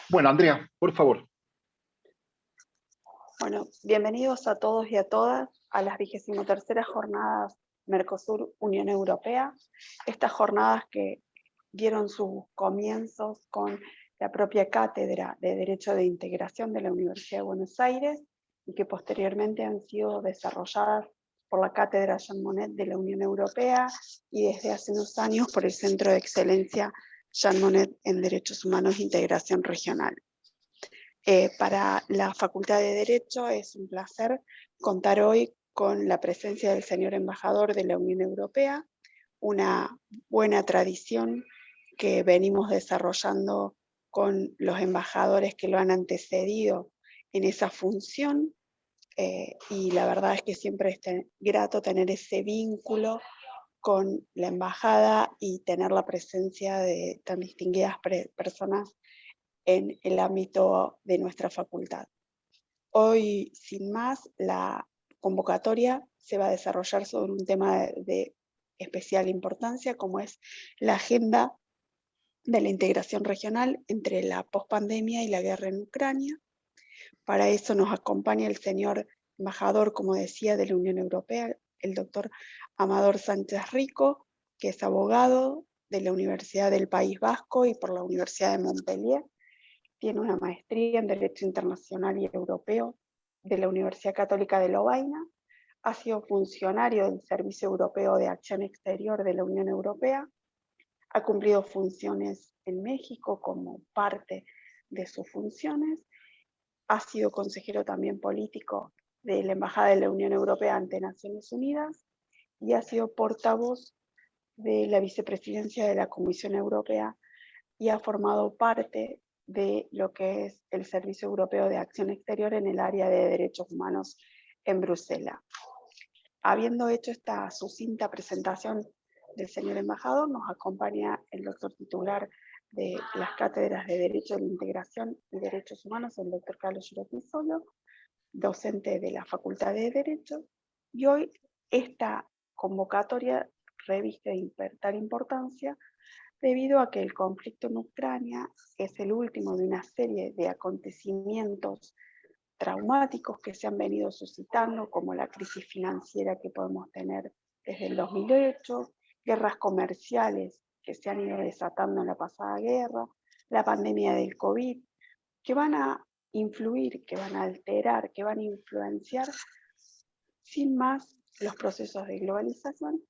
Bueno, Andrea, por favor. Bueno, bienvenidos a todos y a todas a las 23ª jornadas Mercosur-Unión Europea. Estas jornadas que dieron sus comienzos con la propia Cátedra de Derecho de Integración de la Universidad de Buenos Aires y que posteriormente han sido desarrolladas por la Cátedra Jean Monnet de la Unión Europea y desde hace unos años por el Centro de Excelencia Jean Monnet en Derechos Humanos e Integración Regional. Para la Facultad de Derecho es un placer contar hoy con la presencia del señor embajador de la Unión Europea, una buena tradición que venimos desarrollando con los embajadores que lo han antecedido en esa función, y la verdad es que siempre es grato tener ese vínculo con la embajada y tener la presencia de tan distinguidas personas en el ámbito de nuestra facultad. Hoy, sin más, la convocatoria se va a desarrollar sobre un tema de especial importancia, como es la agenda de la integración regional entre la pospandemia y la guerra en Ucrania. Para eso nos acompaña el señor embajador, como decía, de la Unión Europea, el doctor Amador Sánchez Rico, que es abogado de la Universidad del País Vasco y por la Universidad de Montpellier. Tiene una maestría en Derecho Internacional y Europeo de la Universidad Católica de Lovaina. Ha sido funcionario del Servicio Europeo de Acción Exterior de la Unión Europea. Ha cumplido funciones en México como parte de sus funciones. Ha sido consejero también político de la Embajada de la Unión Europea ante Naciones Unidas y ha sido portavoz de la vicepresidencia de la Comisión Europea y ha formado parte de lo que es el Servicio Europeo de Acción Exterior en el área de Derechos Humanos en Bruselas. Habiendo hecho esta sucinta presentación del señor embajador, nos acompaña el doctor titular de las cátedras de Derecho de la Integración y Derechos Humanos, el doctor Carlos Giropisolo, docente de la Facultad de Derecho, y hoy esta convocatoria reviste tal importancia debido a que el conflicto en Ucrania es el último de una serie de acontecimientos traumáticos que se han venido suscitando, como la crisis financiera que podemos tener desde el 2008, guerras comerciales que se han ido desatando en la pasada guerra, la pandemia del COVID, que van a influir, que van a alterar, que van a influenciar sin más los procesos de globalización.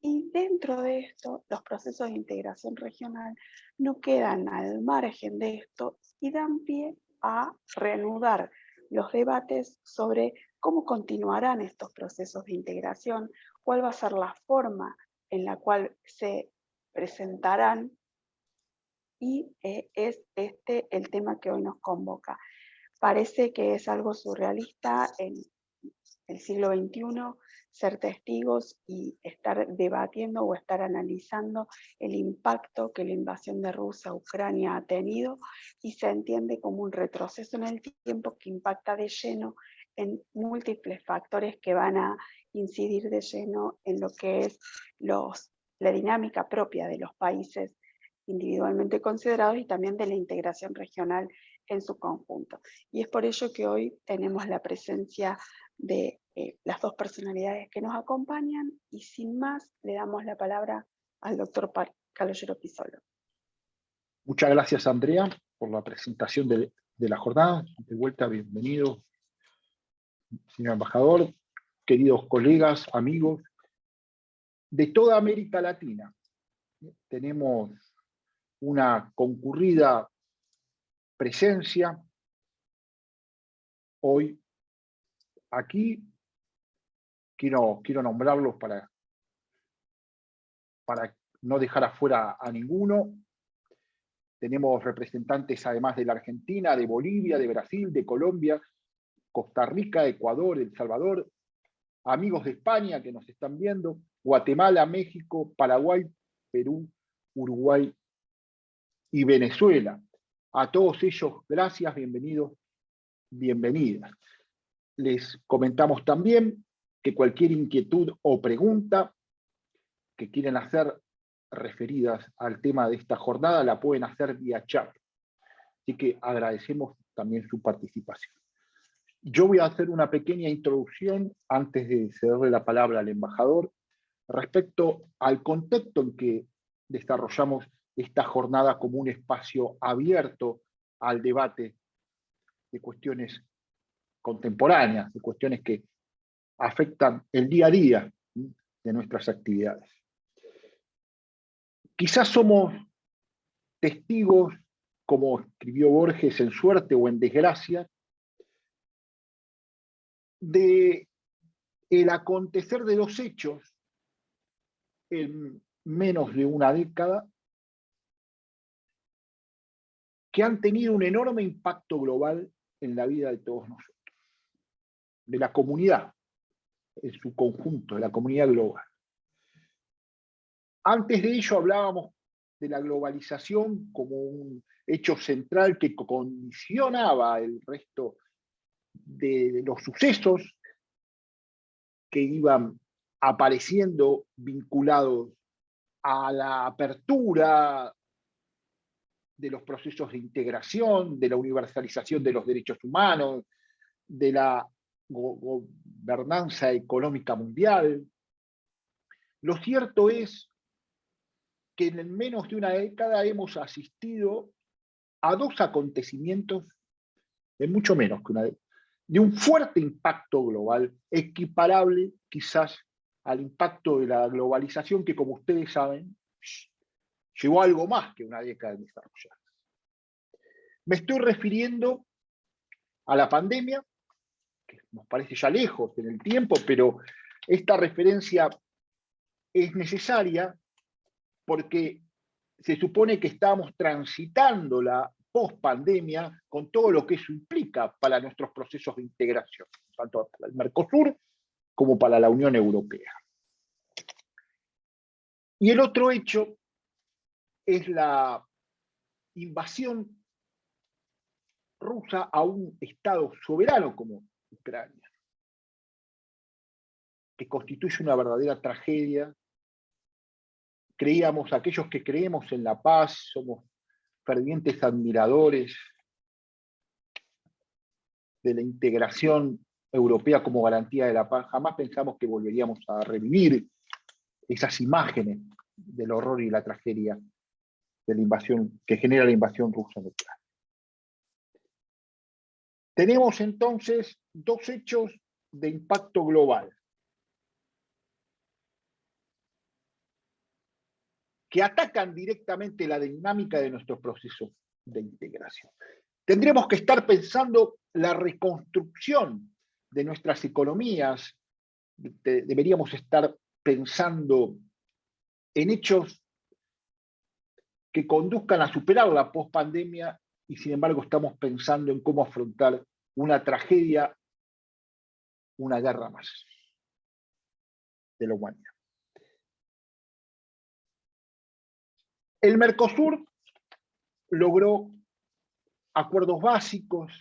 Y dentro de esto, los procesos de integración regional no quedan al margen de esto y dan pie a reanudar los debates sobre cómo continuarán estos procesos de integración, cuál va a ser la forma en la cual se presentarán, y es este el tema que hoy nos convoca. Parece que es algo surrealista en el siglo XXI ser testigos y estar debatiendo o estar analizando el impacto que la invasión de Rusia a Ucrania ha tenido, y se entiende como un retroceso en el tiempo que impacta de lleno en múltiples factores que van a incidir de lleno en lo que es la dinámica propia de los países individualmente considerados y también de la integración regional en su conjunto. Y es por ello que hoy tenemos la presencia de las dos personalidades que nos acompañan, y sin más le damos la palabra al doctor Carlos Giropisolo. Muchas gracias, Andrea, por la presentación de la jornada. De vuelta, bienvenido, señor embajador, queridos colegas, amigos de toda América Latina. Tenemos una concurrida presencia hoy aquí. Quiero nombrarlos para no dejar afuera a ninguno. Tenemos representantes además de la Argentina, de Bolivia, de Brasil, de Colombia, Costa Rica, Ecuador, El Salvador, amigos de España que nos están viendo, Guatemala, México, Paraguay, Perú, Uruguay y Venezuela. A todos ellos, gracias, bienvenidos, bienvenidas. Les comentamos también que cualquier inquietud o pregunta que quieran hacer referidas al tema de esta jornada la pueden hacer vía chat. Así que agradecemos también su participación. Yo voy a hacer una pequeña introducción antes de cederle la palabra al embajador respecto al contexto en que desarrollamos esta jornada como un espacio abierto al debate de cuestiones contemporáneas, de cuestiones que afectan el día a día de nuestras actividades. Quizás somos testigos, como escribió Borges, en Suerte o en Desgracia, de el acontecer de los hechos en menos de una década que han tenido un enorme impacto global en la vida de todos nosotros, de la comunidad en su conjunto, de la comunidad global. Antes de ello hablábamos de la globalización como un hecho central que condicionaba el resto de los sucesos que iban apareciendo vinculados a la apertura de los procesos de integración, de la universalización de los derechos humanos, de la gobernanza económica mundial. Lo cierto es que en menos de una década hemos asistido a dos acontecimientos, de mucho menos que una década, de un fuerte impacto global, equiparable quizás al impacto de la globalización, que como ustedes saben, llevó a algo más que una década de desarrollar. Me estoy refiriendo a la pandemia, que nos parece ya lejos en el tiempo, pero esta referencia es necesaria porque se supone que estamos transitando la post-pandemia con todo lo que eso implica para nuestros procesos de integración, tanto para el Mercosur como para la Unión Europea. Y el otro hecho es la invasión rusa a un Estado soberano como Ucrania, que constituye una verdadera tragedia. Creíamos, aquellos que creemos en la paz, somos fervientes admiradores de la integración europea como garantía de la paz, jamás pensamos que volveríamos a revivir esas imágenes del horror y la tragedia de la invasión que genera la invasión rusa en Ucrania. Tenemos entonces dos hechos de impacto global que atacan directamente la dinámica de nuestro proceso de integración. Tendremos que estar pensando la reconstrucción de nuestras economías, deberíamos estar pensando en hechos que conduzcan a superar la pospandemia y sin embargo estamos pensando en cómo afrontar una tragedia, una guerra más de la humanidad. El Mercosur logró acuerdos básicos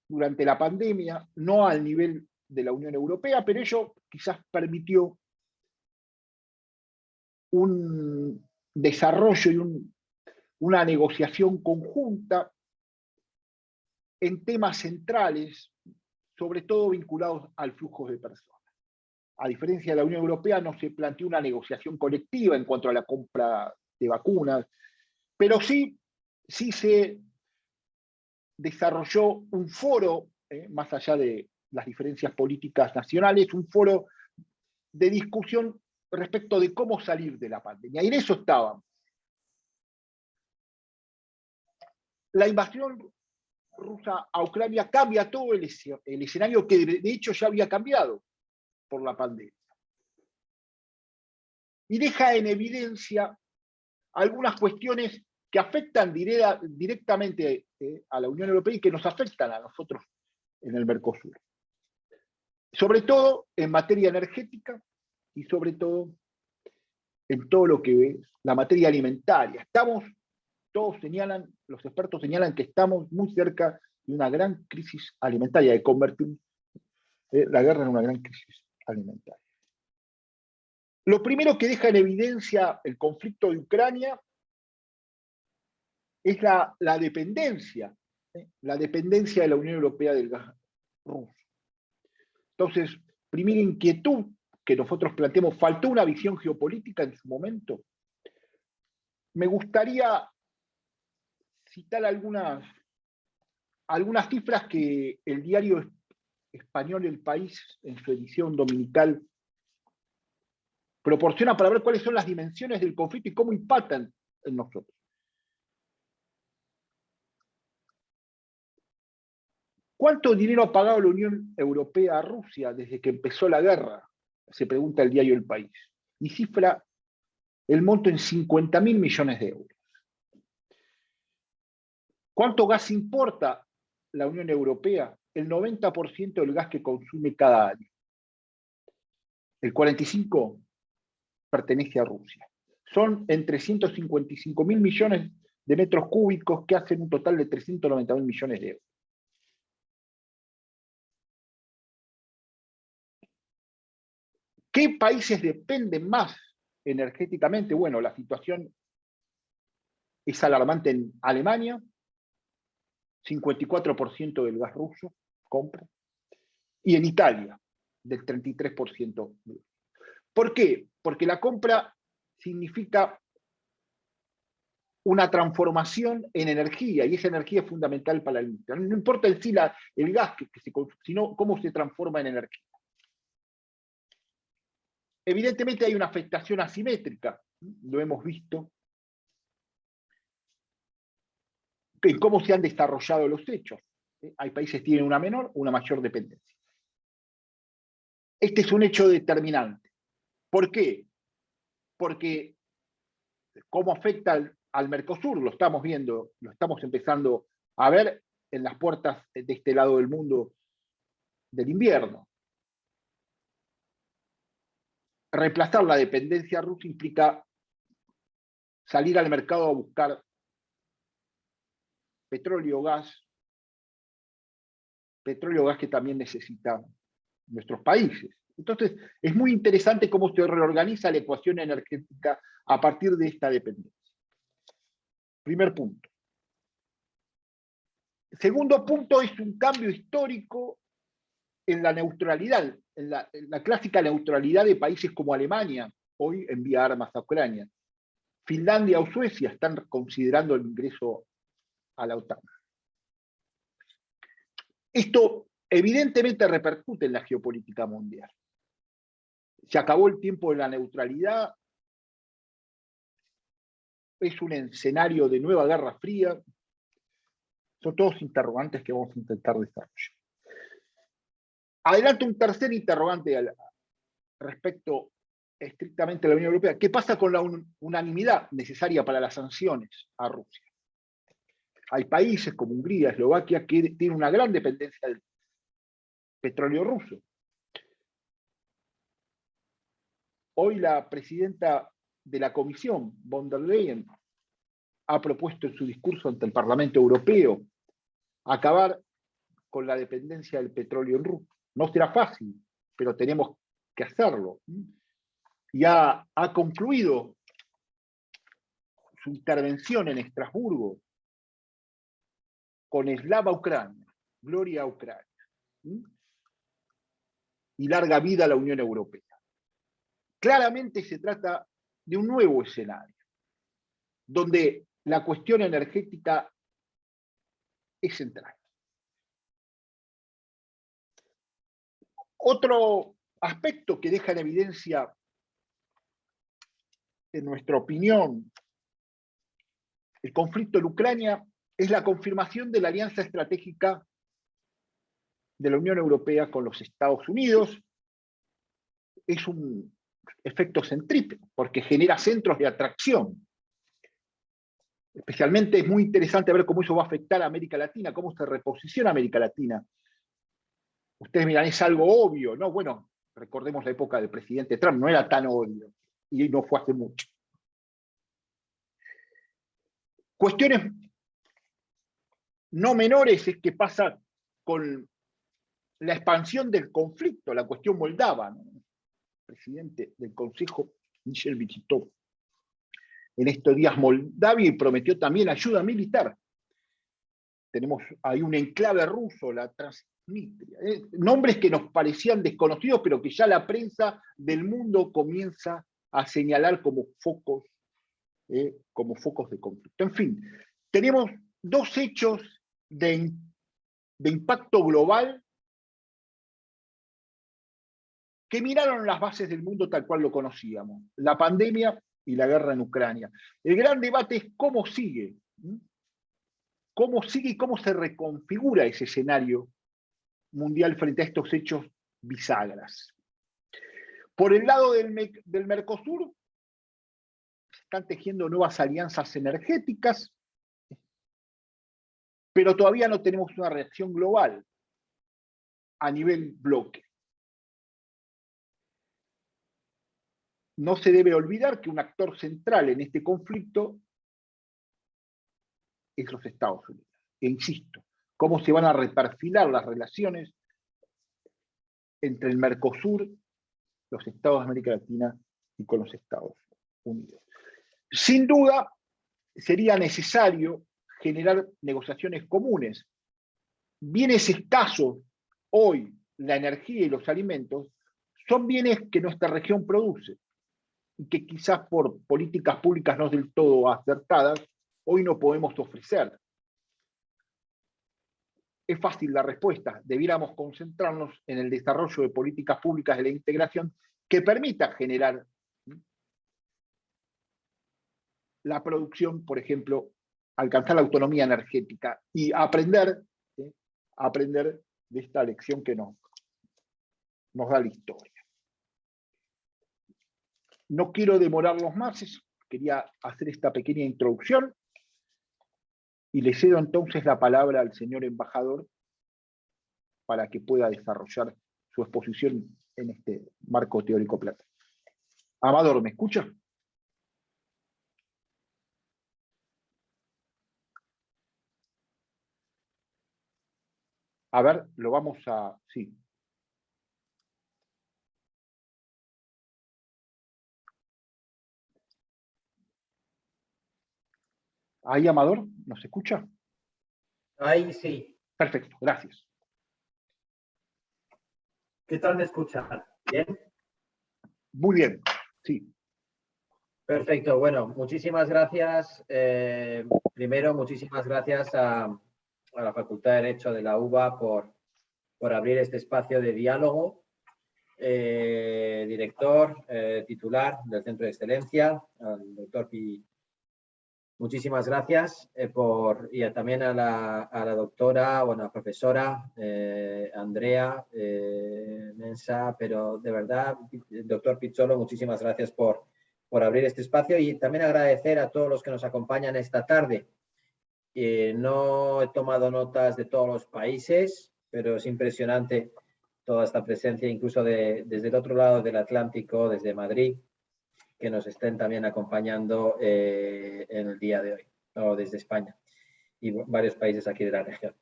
durante la pandemia, no al nivel de la Unión Europea, pero ello quizás permitió un desarrollo y una negociación conjunta en temas centrales, sobre todo vinculados al flujo de personas. A diferencia de la Unión Europea, no se planteó una negociación colectiva en cuanto a la compra de vacunas, pero sí se desarrolló un foro, más allá de las diferencias políticas nacionales, un foro de discusión respecto de cómo salir de la pandemia. Y en eso estábamos. La invasión rusa a Ucrania cambia todo el escenario que de hecho ya había cambiado por la pandemia. Y deja en evidencia algunas cuestiones que afectan directamente a la Unión Europea y que nos afectan a nosotros en el Mercosur. Sobre todo en materia energética y sobre todo en todo lo que es la materia alimentaria. Los expertos señalan que estamos muy cerca de una gran crisis alimentaria, de convertir la guerra en una gran crisis alimentaria. Lo primero que deja en evidencia el conflicto de Ucrania es la dependencia, la dependencia de la Unión Europea del gas ruso. Entonces, primera inquietud que nosotros planteamos, ¿faltó una visión geopolítica en su momento? Me gustaría citar algunas cifras que el diario español El País, en su edición dominical, proporciona para ver cuáles son las dimensiones del conflicto y cómo impactan en nosotros. ¿Cuánto dinero ha pagado la Unión Europea a Rusia desde que empezó la guerra? Se pregunta el diario El País. Y cifra el monto en 50.000 millones de euros. ¿Cuánto gas importa la Unión Europea? El 90% del gas que consume cada año. El 45% pertenece a Rusia. Son entre 155.000 millones de metros cúbicos que hacen un total de 390.000 millones de euros. ¿Qué países dependen más energéticamente? Bueno, la situación es alarmante en Alemania, 54% del gas ruso compra, y en Italia, del 33%. ¿Por qué? Porque la compra significa una transformación en energía, y esa energía es fundamental para la industria. No importa el gas que se consume, sino cómo se transforma en energía. Evidentemente hay una afectación asimétrica, lo hemos visto, en cómo se han desarrollado los hechos. Hay países que tienen una menor o una mayor dependencia. Este es un hecho determinante. ¿Por qué? Porque cómo afecta al Mercosur, lo estamos viendo, lo estamos empezando a ver en las puertas de este lado del mundo del invierno. Reemplazar la dependencia rusa implica salir al mercado a buscar petróleo, gas que también necesitan nuestros países. Entonces, es muy interesante cómo se reorganiza la ecuación energética a partir de esta dependencia. Primer punto. Segundo punto es un cambio histórico en la neutralidad, en la clásica neutralidad de países como Alemania, hoy envía armas a Ucrania. Finlandia o Suecia están considerando el ingreso a la OTAN. Esto evidentemente repercute en la geopolítica mundial. Se acabó el tiempo de la neutralidad, es un escenario de nueva guerra fría. Son todos interrogantes que vamos a intentar desarrollar. Adelanto un tercer interrogante respecto estrictamente a la Unión Europea. ¿Qué pasa con la unanimidad necesaria para las sanciones a Rusia? Hay países como Hungría, Eslovaquia, que tienen una gran dependencia del petróleo ruso. Hoy la presidenta de la Comisión, von der Leyen, ha propuesto en su discurso ante el Parlamento Europeo acabar con la dependencia del petróleo en Rusia. No será fácil, pero tenemos que hacerlo. Y ha concluido su intervención en Estrasburgo con Slava Ucrania, gloria a Ucrania, y larga vida a la Unión Europea. Claramente se trata de un nuevo escenario, donde la cuestión energética es central. Otro aspecto que deja en evidencia, en nuestra opinión, el conflicto en Ucrania es la confirmación de la alianza estratégica de la Unión Europea con los Estados Unidos. Es un efecto centrípeto, porque genera centros de atracción. Especialmente es muy interesante ver cómo eso va a afectar a América Latina, cómo se reposiciona América Latina. Ustedes miran, es algo obvio, ¿no? Bueno, recordemos la época del presidente Trump, no era tan obvio, y no fue hace mucho. Cuestiones no menores es que pasa con la expansión del conflicto, la cuestión moldava, ¿no? El presidente del Consejo, Michel visitó en estos días Moldavia y prometió también ayuda militar. Tenemos ahí un enclave ruso, la Transnistria. Nombres que nos parecían desconocidos, pero que ya la prensa del mundo comienza a señalar como focos de conflicto. En fin, tenemos dos hechos de impacto global que miraron las bases del mundo tal cual lo conocíamos, la pandemia y la guerra en Ucrania. El gran debate es cómo sigue y cómo se reconfigura ese escenario mundial frente a estos hechos bisagras. Por el lado del Mercosur, se están tejiendo nuevas alianzas energéticas, pero todavía no tenemos una reacción global a nivel bloque. No se debe olvidar que un actor central en este conflicto es los Estados Unidos. E insisto, cómo se van a reperfilar las relaciones entre el Mercosur, los Estados de América Latina y con los Estados Unidos. Sin duda, sería necesario generar negociaciones comunes. Bienes escasos hoy, la energía y los alimentos, son bienes que nuestra región produce y que quizás por políticas públicas no del todo acertadas, hoy no podemos ofrecer. Es fácil la respuesta. Debiéramos concentrarnos en el desarrollo de políticas públicas de la integración que permita generar la producción, por ejemplo, alcanzar la autonomía energética y aprender de esta lección que nos da la historia. No quiero demorarlos más, quería hacer esta pequeña introducción y le cedo entonces la palabra al señor embajador para que pueda desarrollar su exposición en este marco teórico plata. Amador, ¿me escucha? A ver, lo vamos a... Sí. ¿Ahí, Amador? ¿Nos escucha? Ahí sí. Perfecto, gracias. ¿Qué tal me escuchan? ¿Bien? Muy bien, sí. Perfecto, bueno, muchísimas gracias. Primero, muchísimas gracias a la Facultad de Derecho de la UBA por abrir este espacio de diálogo. Director, titular del Centro de Excelencia, al doctor Pi. Muchísimas gracias y también a la doctora, bueno, profesora Andrea Mensa, pero de verdad, doctor Pizzolo, muchísimas gracias por abrir este espacio y también agradecer a todos los que nos acompañan esta tarde. No he tomado notas de todos los países, pero es impresionante toda esta presencia, incluso desde el otro lado del Atlántico, desde Madrid, que nos estén también acompañando en el día de hoy, o desde España y varios países aquí de la región.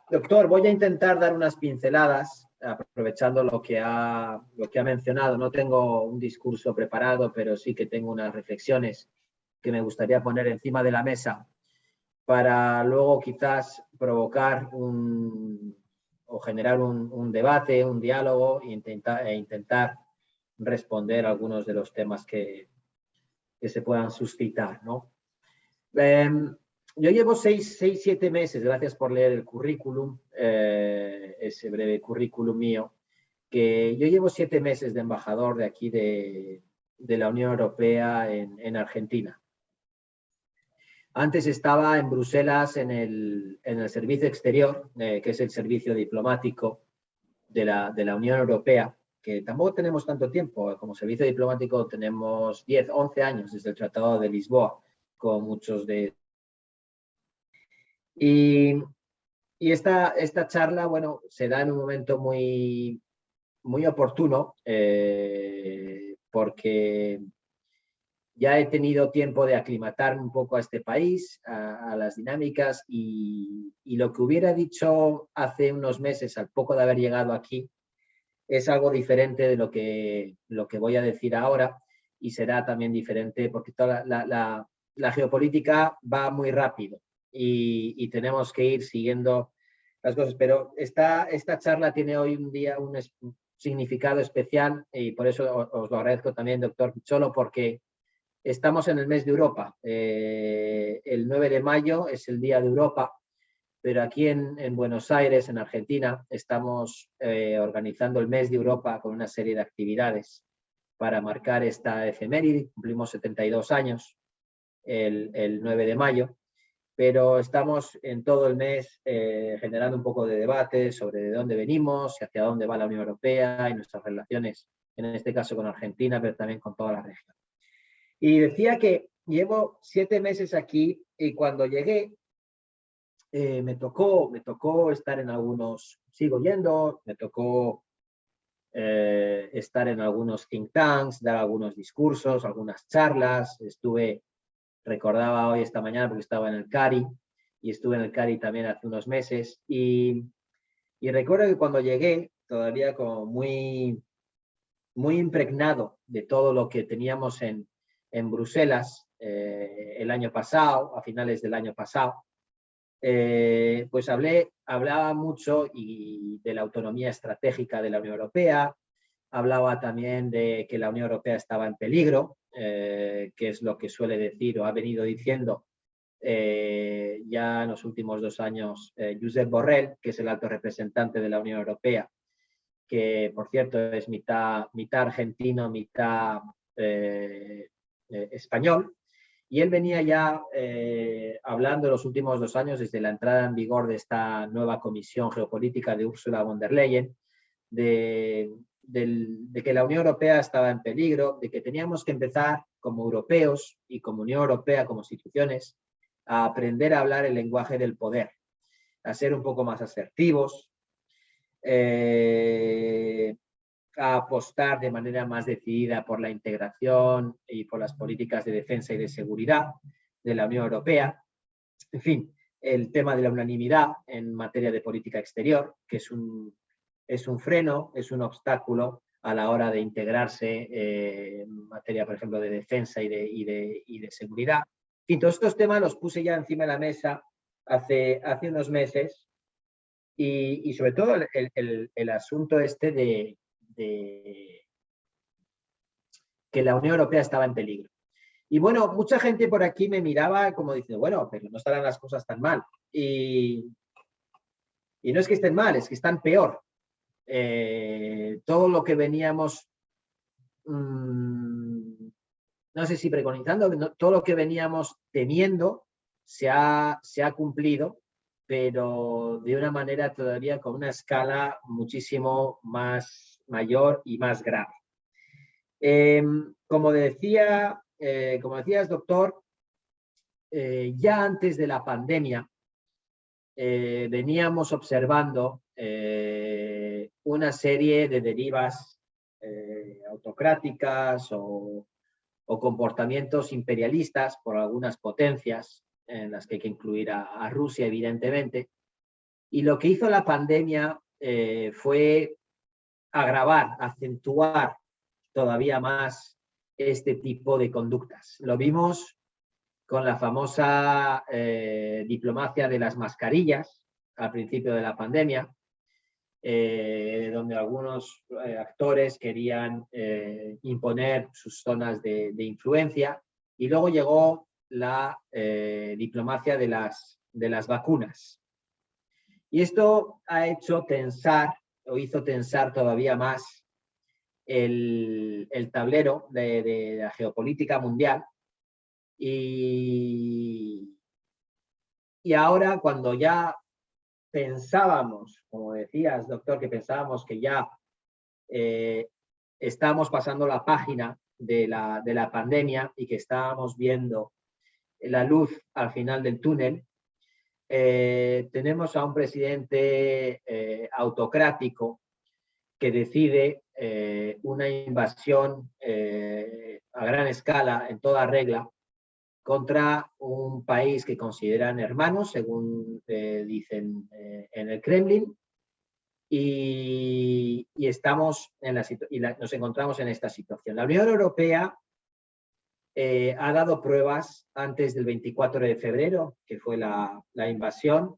Doctor, voy a intentar dar unas pinceladas, aprovechando lo que ha mencionado. No tengo un discurso preparado, pero sí que tengo unas reflexiones que me gustaría poner encima de la mesa para luego quizás provocar o generar un debate, un diálogo e intentar responder algunos de los temas que se puedan suscitar, ¿no? Yo llevo 6-7 meses, gracias por leer el currículum, ese breve currículum mío, que yo llevo 7 meses de embajador de aquí de la Unión Europea en Argentina. Antes estaba en Bruselas en el servicio exterior, que es el servicio diplomático de la Unión Europea, que tampoco tenemos tanto tiempo. Como servicio diplomático tenemos 10, 11 años desde el Tratado de Lisboa, con muchos de... Y esta charla, bueno, se da en un momento muy, muy oportuno, porque ya he tenido tiempo de aclimatarme un poco a este país, a las dinámicas, y lo que hubiera dicho hace unos meses, al poco de haber llegado aquí, es algo diferente de lo que voy a decir ahora. y será también diferente porque toda la geopolítica va muy rápido y tenemos que ir siguiendo las cosas. Pero esta charla tiene hoy un día un significado especial y por eso os lo agradezco también, doctor Picholo, porque estamos en el mes de Europa. El 9 de mayo es el Día de Europa, pero aquí en Buenos Aires, en Argentina, estamos organizando el mes de Europa con una serie de actividades para marcar esta efeméride. Cumplimos 72 años el 9 de mayo, pero estamos en todo el mes generando un poco de debate sobre de dónde venimos y hacia dónde va la Unión Europea y nuestras relaciones, en este caso con Argentina, pero también con toda la región. Y decía que llevo 7 meses aquí y cuando llegué me tocó estar en algunos, sigo yendo, me tocó estar en algunos think tanks, dar algunos discursos, algunas charlas, recordaba hoy esta mañana porque estaba en el CARI y estuve en el CARI también hace unos meses y recuerdo que cuando llegué todavía como muy impregnado de todo lo que teníamos en Bruselas el año pasado, a finales del año pasado, pues hablaba mucho de la autonomía estratégica de la Unión Europea, hablaba también de que la Unión Europea estaba en peligro, que es lo que suele decir o ha venido diciendo ya en los últimos 2 años Josep Borrell, que es el alto representante de la Unión Europea, que por cierto es mitad argentino, mitad español, y él venía ya hablando los últimos 2 años, desde la entrada en vigor de esta nueva Comisión Geopolítica de Ursula von der Leyen, de que la Unión Europea estaba en peligro, de que teníamos que empezar como europeos y como Unión Europea, como instituciones, a aprender a hablar el lenguaje del poder, a ser un poco más asertivos, a apostar de manera más decidida por la integración y por las políticas de defensa y de seguridad de la Unión Europea. En fin, el tema de la unanimidad en materia de política exterior, que es un freno, es un obstáculo a la hora de integrarse en materia, por ejemplo, de defensa y de seguridad. En fin, todos estos temas los puse ya encima de la mesa hace unos meses y sobre todo el asunto este de que la Unión Europea estaba en peligro. Y bueno, mucha gente por aquí me miraba como diciendo, bueno, pero no estarán las cosas tan mal. Y no es que estén mal, es que están peor. Todo lo que veníamos, no sé si preconizando, todo lo que veníamos temiendo se ha cumplido, pero de una manera todavía con una escala muchísimo más mayor y más grave. Como decías, doctor, ya antes de la pandemia veníamos observando una serie de derivas autocráticas o comportamientos imperialistas por algunas potencias, en las que hay que incluir a Rusia, evidentemente. Y lo que hizo la pandemia fue agravar, acentuar todavía más este tipo de conductas. Lo vimos con la famosa diplomacia de las mascarillas al principio de la pandemia, donde algunos actores querían imponer sus zonas de influencia, y luego llegó la diplomacia de las vacunas. Y esto hizo tensar todavía más el tablero de la geopolítica mundial. Y ahora, cuando ya pensábamos, como decías, doctor, que pensábamos que ya estábamos pasando la página de la pandemia y que estábamos viendo la luz al final del túnel, tenemos a un presidente autocrático que decide una invasión a gran escala, en toda regla, contra un país que consideran hermanos, según dicen en el Kremlin, y nos encontramos en esta situación. La Unión Europea ha dado pruebas antes del 24 de febrero, que fue la invasión,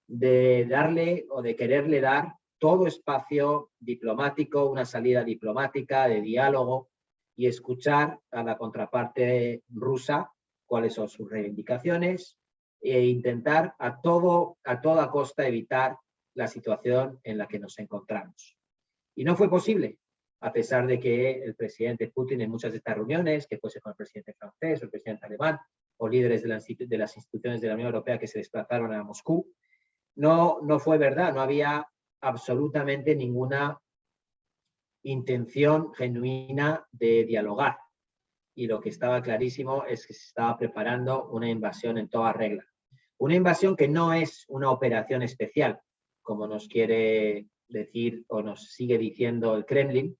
de darle o de quererle dar todo espacio diplomático, una salida diplomática, de diálogo, y escuchar a la contraparte rusa cuáles son sus reivindicaciones e intentar a toda costa evitar la situación en la que nos encontramos. Y no fue posible, a pesar de que el presidente Putin en muchas de estas reuniones, que fuese con el presidente francés o el presidente alemán o líderes de las instituciones de la Unión Europea que se desplazaron a Moscú, no fue verdad, no había absolutamente ninguna intención genuina de dialogar. Y lo que estaba clarísimo es que se estaba preparando una invasión en toda regla. Una invasión que no es una operación especial, como nos quiere decir o nos sigue diciendo el Kremlin,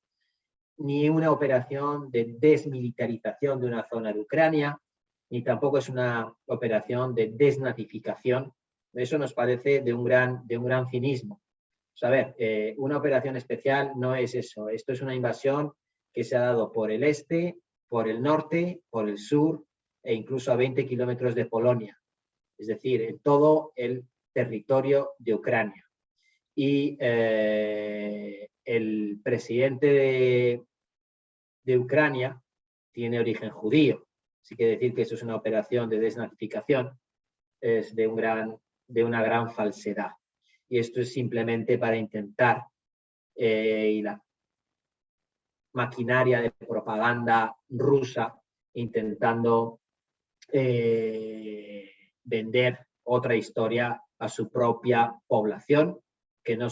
ni una operación de desmilitarización de una zona de Ucrania, ni tampoco es una operación de desnazificación. Eso nos parece de un gran cinismo. A ver, una operación especial no es eso. Esto es una invasión que se ha dado por el este, por el norte, por el sur e incluso a 20 kilómetros de Polonia. Es decir, en todo el territorio de Ucrania. Y el presidente de Ucrania tiene origen judío. Así que decir que eso es una operación de desnazificación es de una gran falsedad. Y esto es simplemente para intentar, y la maquinaria de propaganda rusa intentando vender otra historia a su propia población, que no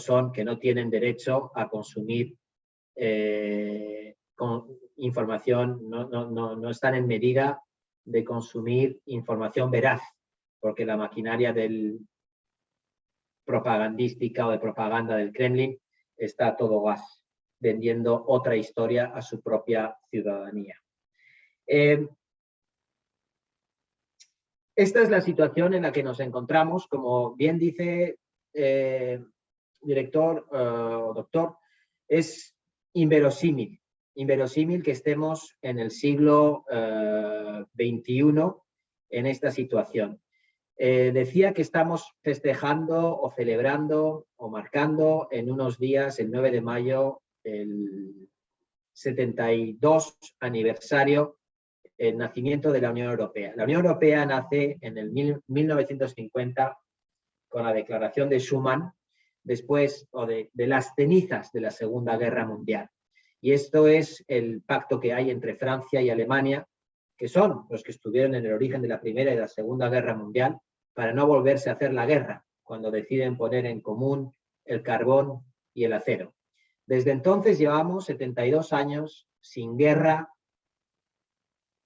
tienen derecho a consumir información, no están en medida de consumir información veraz, porque la maquinaria propagandística o de propaganda del Kremlin está a todo gas, vendiendo otra historia a su propia ciudadanía. Esta es la situación en la que nos encontramos. Como bien dice director o doctor, es inverosímil que estemos en el siglo XXI en esta situación. Decía que estamos festejando o celebrando o marcando en unos días, el 9 de mayo, el 72 aniversario del nacimiento de la Unión Europea. La Unión Europea nace en el 1950 con la Declaración de Schuman, después de las cenizas de la Segunda Guerra Mundial. Y esto es el pacto que hay entre Francia y Alemania, que son los que estuvieron en el origen de la Primera y de la Segunda Guerra Mundial, para no volverse a hacer la guerra, cuando deciden poner en común el carbón y el acero. Desde entonces llevamos 72 años sin guerra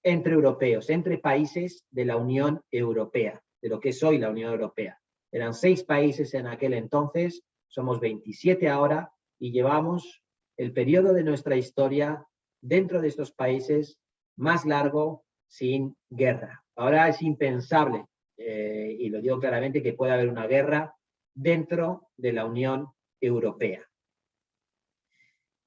entre europeos, entre países de la Unión Europea, de lo que es hoy la Unión Europea. Eran 6 países en aquel entonces, somos 27 ahora, y llevamos el periodo de nuestra historia dentro de estos países más largo sin guerra. Ahora es impensable, y lo digo claramente, que pueda haber una guerra dentro de la Unión Europea.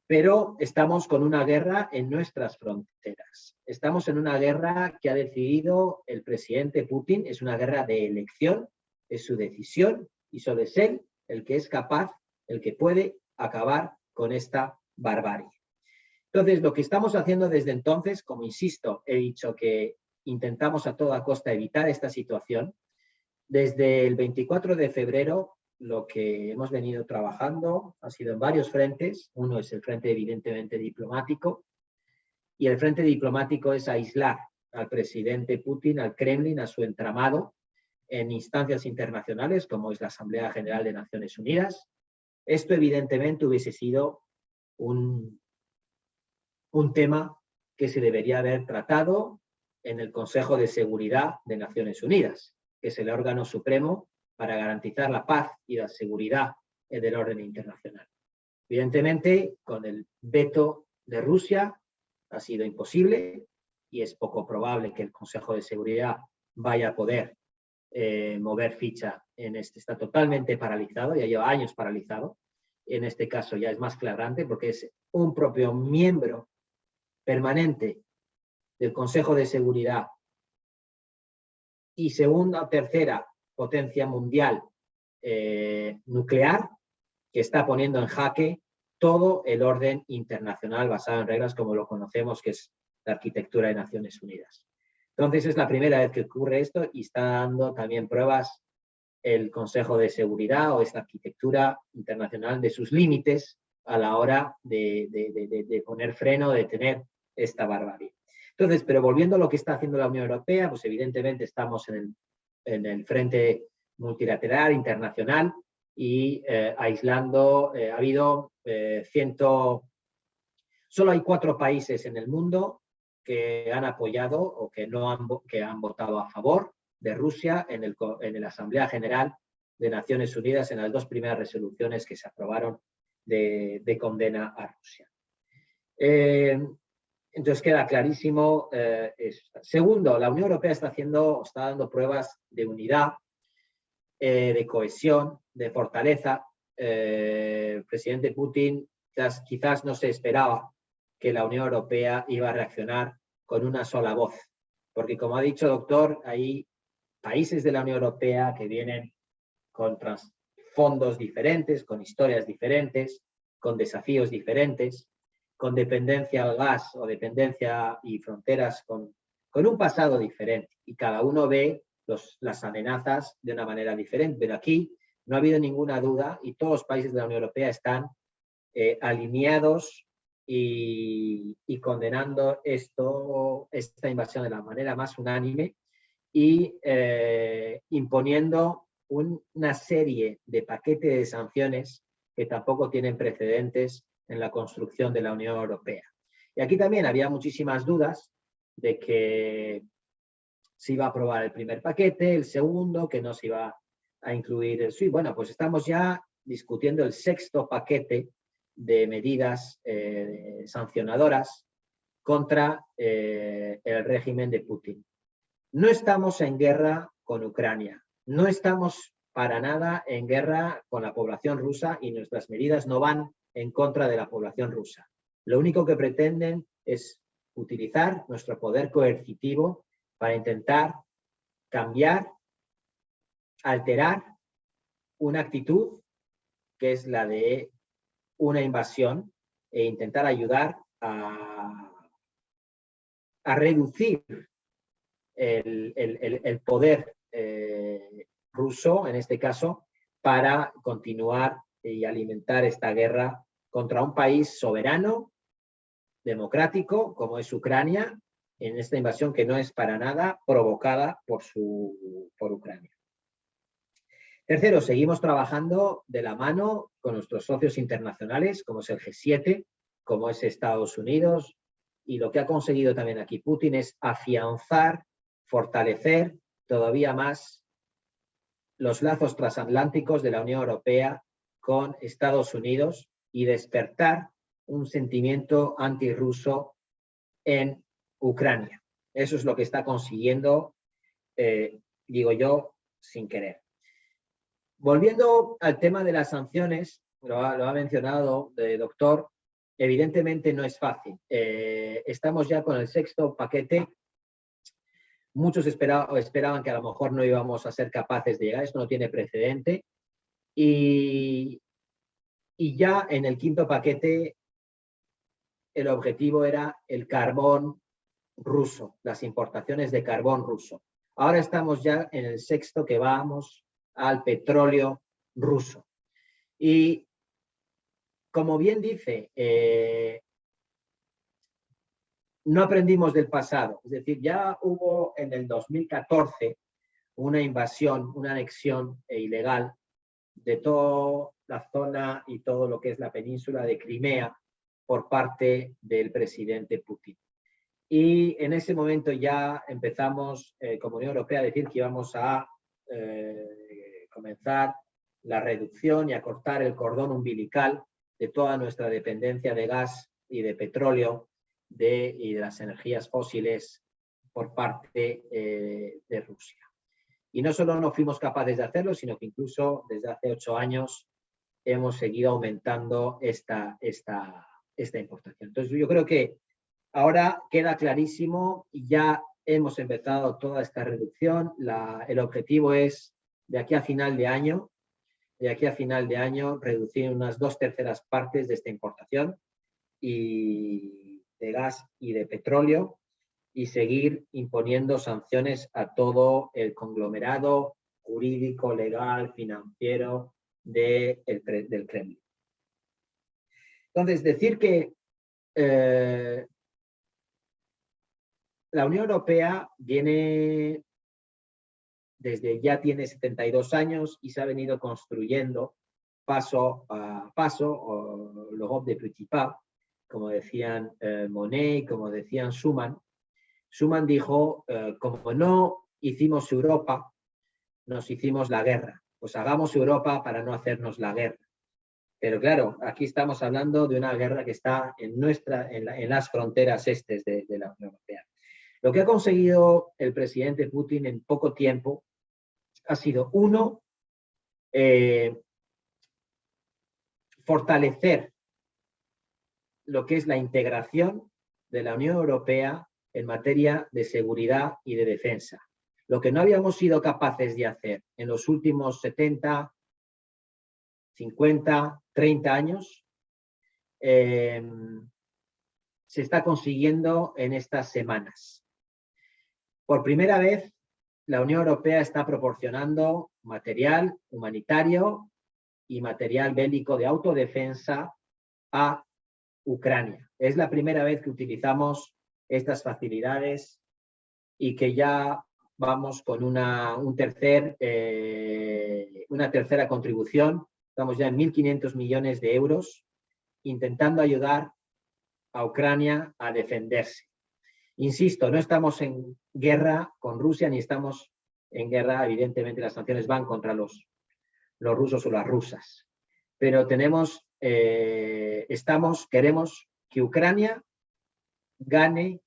Pero estamos con una guerra en nuestras fronteras. Estamos en una guerra que ha decidido el presidente Putin, es una guerra de elección, es su decisión y solo es él el que es capaz, el que puede acabar con esta barbarie. Entonces, lo que estamos haciendo desde entonces, como insisto, he dicho que intentamos a toda costa evitar esta situación. Desde el 24 de febrero, lo que hemos venido trabajando ha sido en varios frentes. Uno es el frente evidentemente diplomático, y el frente diplomático es aislar al presidente Putin, al Kremlin, a su entramado en instancias internacionales, como es la Asamblea General de Naciones Unidas. Esto evidentemente hubiese sido un tema que se debería haber tratado en el Consejo de Seguridad de Naciones Unidas, que es el órgano supremo para garantizar la paz y la seguridad del orden internacional. Evidentemente, con el veto de Rusia ha sido imposible y es poco probable que el Consejo de Seguridad vaya a poder mover ficha en este. Está totalmente paralizado, ya lleva años paralizado. En este caso ya es más flagrante porque es un propio miembro permanente del Consejo de Seguridad y segunda o tercera potencia mundial nuclear, que está poniendo en jaque todo el orden internacional basado en reglas como lo conocemos, que es la arquitectura de Naciones Unidas. Entonces es la primera vez que ocurre esto y está dando también pruebas el Consejo de Seguridad o esta arquitectura internacional de sus límites a la hora de poner freno, de detener esta barbarie. Entonces, pero volviendo a lo que está haciendo la Unión Europea, pues evidentemente estamos en el frente multilateral, internacional, y aislando, ha habido solo hay 4 países en el mundo que han apoyado o que han votado a favor de Rusia en la Asamblea General de Naciones Unidas en las 2 primeras resoluciones que se aprobaron de condena a Rusia. Entonces queda clarísimo esto. Segundo, la Unión Europea está dando pruebas de unidad, de cohesión, de fortaleza. El presidente Putin quizás no se esperaba que la Unión Europea iba a reaccionar con una sola voz, porque como ha dicho el doctor, hay países de la Unión Europea que vienen con trasfondos diferentes, con historias diferentes, con desafíos diferentes, con dependencia al gas o dependencia y fronteras con un pasado diferente, y cada uno ve las amenazas de una manera diferente, pero aquí no ha habido ninguna duda y todos los países de la Unión Europea están alineados y condenando esta invasión de la manera más unánime y imponiendo una serie de paquetes de sanciones que tampoco tienen precedentes en la construcción de la Unión Europea. Y aquí también había muchísimas dudas de que se iba a aprobar el primer paquete, el segundo, que no se iba a incluir el SWIFT. Bueno, pues estamos ya discutiendo el 6º paquete de medidas sancionadoras contra el régimen de Putin. No estamos en guerra con Ucrania, no estamos para nada en guerra con la población rusa y nuestras medidas no van en contra de la población rusa. Lo único que pretenden es utilizar nuestro poder coercitivo para intentar cambiar, alterar una actitud que es la de una invasión e intentar ayudar a reducir el poder ruso, en este caso, para continuar y alimentar esta guerra contra un país soberano, democrático, como es Ucrania, en esta invasión que no es para nada provocada por Ucrania. Tercero, seguimos trabajando de la mano con nuestros socios internacionales, como es el G7, como es Estados Unidos, y lo que ha conseguido también aquí Putin es afianzar, fortalecer todavía más los lazos transatlánticos de la Unión Europea con Estados Unidos y despertar un sentimiento antirruso en Ucrania. Eso es lo que está consiguiendo, digo yo, sin querer. Volviendo al tema de las sanciones, lo ha mencionado el doctor, evidentemente no es fácil. Estamos ya con el 6º paquete. Muchos esperaban que a lo mejor no íbamos a ser capaces de llegar, esto no tiene precedente. Y ya en el 5º paquete el objetivo era el carbón ruso, las importaciones de carbón ruso. Ahora estamos ya en el 6º que vamos al petróleo ruso. Y como bien dice, no aprendimos del pasado. Es decir, ya hubo en el 2014 una invasión, una anexión ilegal de toda la zona y todo lo que es la península de Crimea por parte del presidente Putin. Y en ese momento ya empezamos, como Unión Europea, a decir que íbamos a comenzar la reducción y a cortar el cordón umbilical de toda nuestra dependencia de gas y de petróleo y de las energías fósiles por parte de Rusia. Y no solo no fuimos capaces de hacerlo, sino que incluso desde hace 8 años hemos seguido aumentando esta importación. Entonces yo creo que ahora queda clarísimo y ya hemos empezado toda esta reducción. El objetivo es de aquí a final de año, reducir unas 2/3 partes de esta importación y de gas y de petróleo, y seguir imponiendo sanciones a todo el conglomerado jurídico, legal, financiero del Kremlin. Entonces, decir que la Unión Europea viene ya tiene 72 años y se ha venido construyendo paso a paso, o l'Europe des petits pas, como decían Monnet, como decían Schuman. Schuman dijo, como no hicimos Europa, nos hicimos la guerra. Pues hagamos Europa para no hacernos la guerra. Pero claro, aquí estamos hablando de una guerra que está en las fronteras estes de la Unión Europea. Lo que ha conseguido el presidente Putin en poco tiempo ha sido, uno, fortalecer lo que es la integración de la Unión Europea en materia de seguridad y de defensa. Lo que no habíamos sido capaces de hacer en los últimos 70, 50, 30 años, se está consiguiendo en estas semanas. Por primera vez, la Unión Europea está proporcionando material humanitario y material bélico de autodefensa a Ucrania. Es la primera vez que utilizamos estas facilidades y que ya vamos con una tercera contribución. Estamos ya en 1.500 millones de euros intentando ayudar a Ucrania a defenderse. Insisto, no estamos en guerra con Rusia ni estamos en guerra, evidentemente las sanciones van contra los rusos o las rusas, pero queremos que Ucrania gane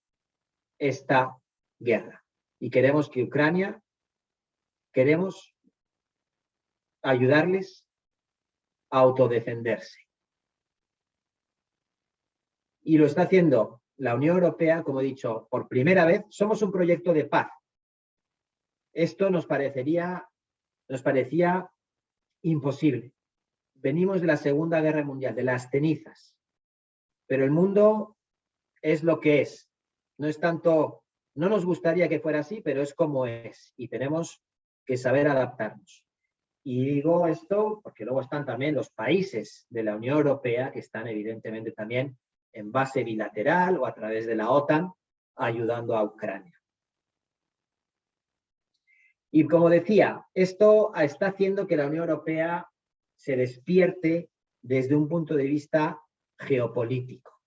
esta guerra y queremos ayudarles a autodefenderse. Y lo está haciendo la Unión Europea, como he dicho, por primera vez. Somos un proyecto de paz. Esto nos parecía imposible. Venimos de la Segunda Guerra Mundial, de las cenizas, pero el mundo es lo que es. No es tanto, no nos gustaría que fuera así, pero es como es y tenemos que saber adaptarnos. Y digo esto porque luego están también los países de la Unión Europea que están evidentemente también en base bilateral o a través de la OTAN ayudando a Ucrania. Y como decía, esto está haciendo que la Unión Europea se despierte desde un punto de vista geopolítico.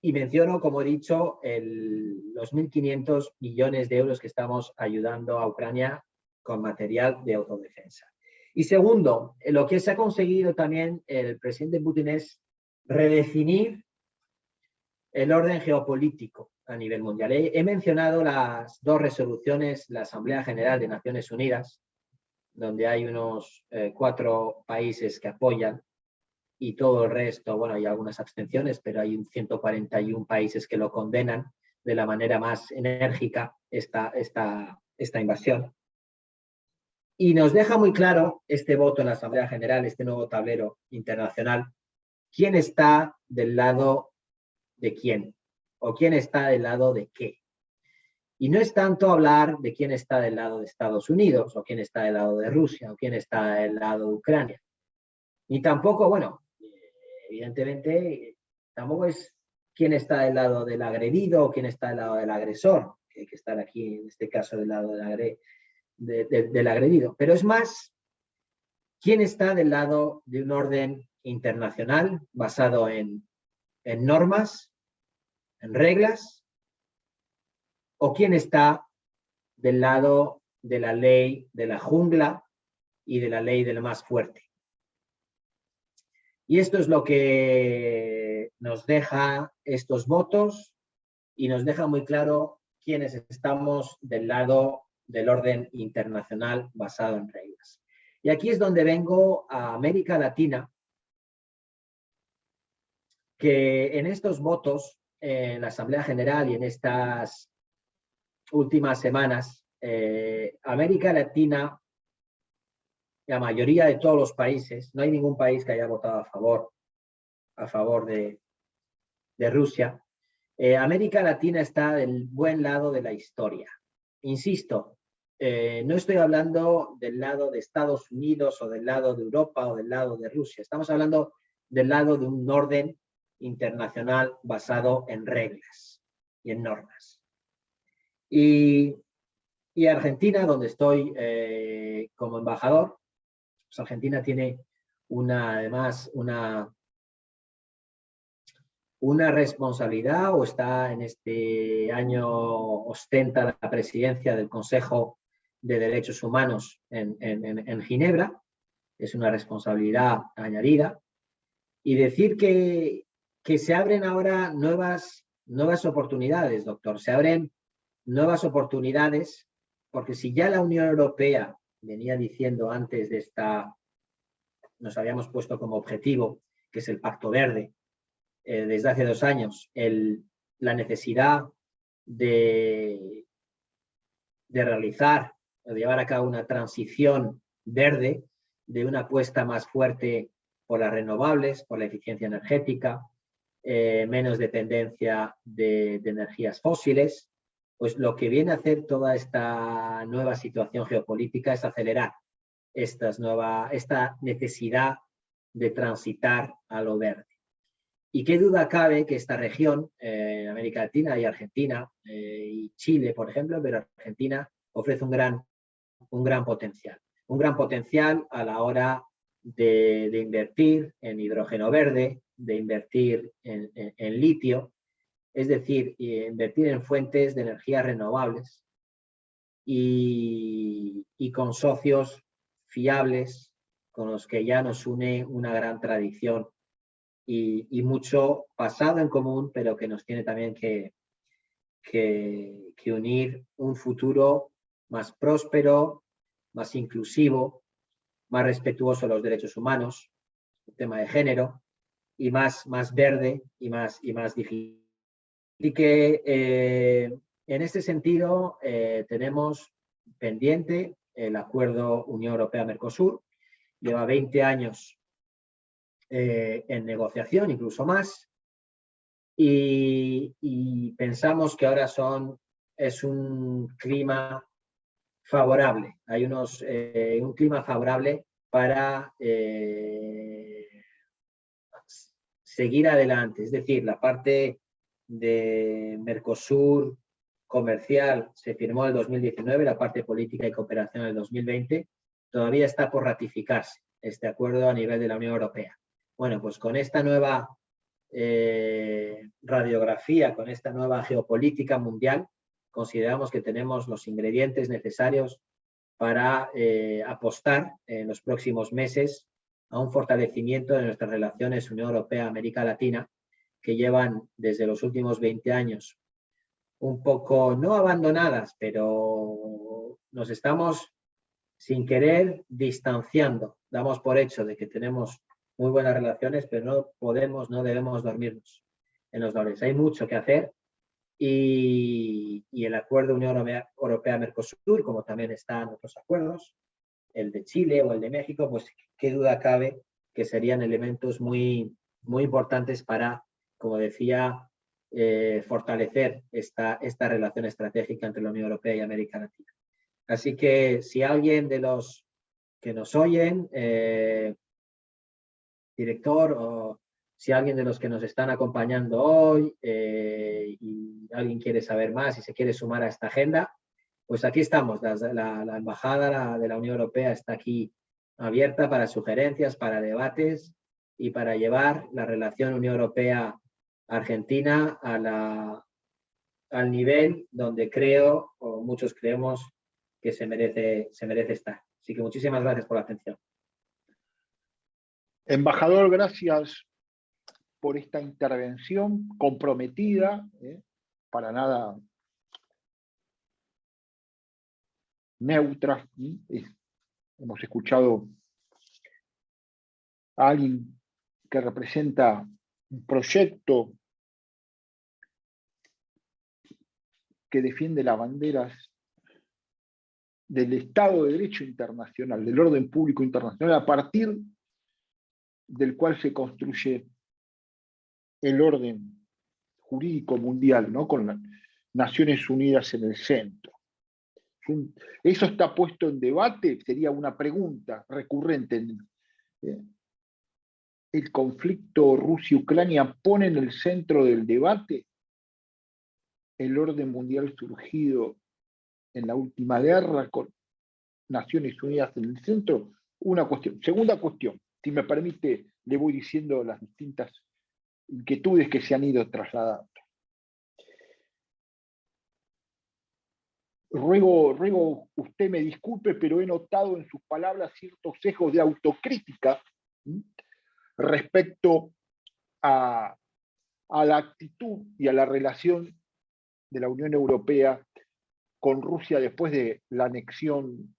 Y menciono, como he dicho, los 1.500 millones de euros que estamos ayudando a Ucrania con material de autodefensa. Y segundo, lo que se ha conseguido también el presidente Putin es redefinir el orden geopolítico a nivel mundial. He mencionado las dos resoluciones de la Asamblea General de Naciones Unidas, donde hay unos 4 países que apoyan y todo el resto, bueno, hay algunas abstenciones, pero hay 141 países que lo condenan de la manera más enérgica esta invasión. Y nos deja muy claro este voto en la Asamblea General, este nuevo tablero internacional, quién está del lado de quién o quién está del lado de qué. Y no es tanto hablar de quién está del lado de Estados Unidos o quién está del lado de Rusia o quién está del lado de Ucrania. Ni tampoco, bueno, evidentemente, tampoco es quién está del lado del agredido o quién está del lado del agresor, que hay que estar aquí, en este caso, del lado del agredido. Pero es más, quién está del lado de un orden internacional basado en normas, en reglas, o quién está del lado de la ley de la jungla y de la ley del más fuerte. Y esto es lo que nos deja estos votos y nos deja muy claro quiénes estamos del lado del orden internacional basado en reglas. Y aquí es donde vengo a América Latina, que en estos votos, en la Asamblea General y en estas últimas semanas, América Latina, la mayoría de todos los países, no hay ningún país que haya votado a favor de Rusia. América Latina está del buen lado de la historia. Insisto, no estoy hablando del lado de Estados Unidos o del lado de Europa o del lado de Rusia. Estamos hablando del lado de un orden internacional basado en reglas y en normas. Y Argentina, donde estoy como embajador, pues Argentina tiene además una responsabilidad, o está en este año, ostenta la presidencia del Consejo de Derechos Humanos en Ginebra. Es una responsabilidad añadida. Y decir que se abren ahora nuevas oportunidades, doctor. Se abren nuevas oportunidades, porque si ya la Unión Europea venía diciendo antes de nos habíamos puesto como objetivo, que es el Pacto Verde, desde hace 2 años, la necesidad de realizar o de llevar a cabo una transición verde, de una apuesta más fuerte por las renovables, por la eficiencia energética, menos dependencia de energías fósiles, pues lo que viene a hacer toda esta nueva situación geopolítica es acelerar esta necesidad de transitar a lo verde. Y qué duda cabe que esta región, América Latina y Argentina, y Chile, por ejemplo, pero Argentina ofrece un gran potencial. Un gran potencial a la hora de invertir en hidrógeno verde, de invertir en litio, es decir, invertir en fuentes de energía renovables y con socios fiables con los que ya nos une una gran tradición y mucho pasado en común, pero que nos tiene también que unir un futuro más próspero, más inclusivo, más respetuoso de los derechos humanos, el tema de género, y más verde y más digital. Y que en este sentido tenemos pendiente el acuerdo Unión Europea-Mercosur. Lleva 20 años en negociación, incluso más, y pensamos que ahora es un clima favorable. Hay un clima favorable para seguir adelante. Es decir, la parte de Mercosur comercial se firmó en el 2019, la parte política y cooperación en el 2020. Todavía está por ratificarse este acuerdo a nivel de la Unión Europea. Bueno, pues con esta nueva radiografía, con esta nueva geopolítica mundial, consideramos que tenemos los ingredientes necesarios para apostar en los próximos meses a un fortalecimiento de nuestras relaciones Unión Europea-América Latina, que llevan desde los últimos 20 años un poco, no abandonadas, pero nos estamos sin querer distanciando. Damos por hecho de que tenemos muy buenas relaciones, pero no debemos dormirnos en los laureles. Hay mucho que hacer y el acuerdo Unión Europea-Mercosur, como también están otros acuerdos, el de Chile o el de México, pues qué duda cabe que serían elementos muy importantes para, como decía, fortalecer esta relación estratégica entre la Unión Europea y América Latina. Así que si alguien de los que nos oyen, director, o si alguien de los que nos están acompañando hoy y alguien quiere saber más y se quiere sumar a esta agenda, pues aquí estamos. La Embajada de la Unión Europea está aquí abierta para sugerencias, para debates y para llevar la relación Unión Europea-Argentina al nivel donde creo, o muchos creemos, que se merece estar. Así que muchísimas gracias por la atención. Embajador, gracias por esta intervención comprometida, para nada neutra. Hemos escuchado a alguien que representa un proyecto que defiende las banderas del Estado de Derecho internacional, del orden público internacional, a partir del cual se construye el orden jurídico mundial, ¿no? Con las Naciones Unidas en el centro. Eso está puesto en debate, sería una pregunta recurrente. El conflicto Rusia-Ucrania pone en el centro del debate el orden mundial surgido en la última guerra, con Naciones Unidas en el centro. Una cuestión. Segunda cuestión, si me permite, le voy diciendo las distintas inquietudes que se han ido trasladando. Ruego usted me disculpe, pero he notado en sus palabras ciertos sesgos de autocrítica respecto a la actitud y a la relación de la Unión Europea con Rusia después de la anexión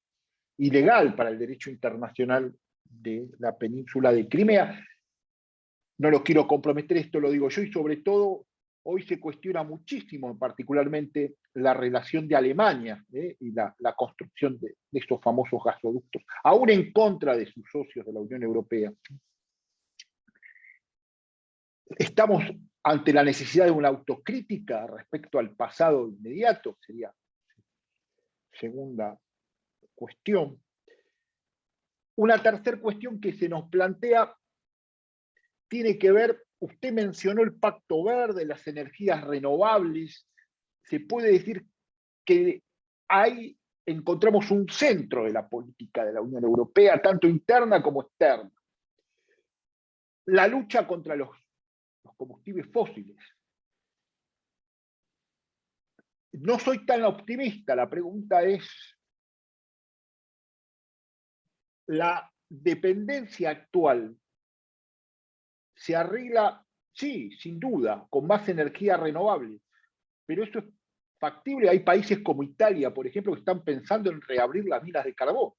ilegal para el derecho internacional de la península de Crimea. No lo quiero comprometer, esto lo digo yo, y sobre todo hoy se cuestiona muchísimo, particularmente la relación de Alemania y la construcción de estos famosos gasoductos, aún en contra de sus socios de la Unión Europea. Estamos ante la necesidad de una autocrítica respecto al pasado inmediato, sería segunda cuestión. Una tercera cuestión que se nos plantea tiene que ver, usted mencionó el Pacto Verde, las energías renovables. Se puede decir que ahí encontramos un centro de la política de la Unión Europea, tanto interna como externa. La lucha contra los combustibles fósiles. No soy tan optimista, la pregunta es, ¿la dependencia actual se arregla? Sí, sin duda, con más energía renovable, pero eso es factible. Hay países como Italia, por ejemplo, que están pensando en reabrir las minas de carbón.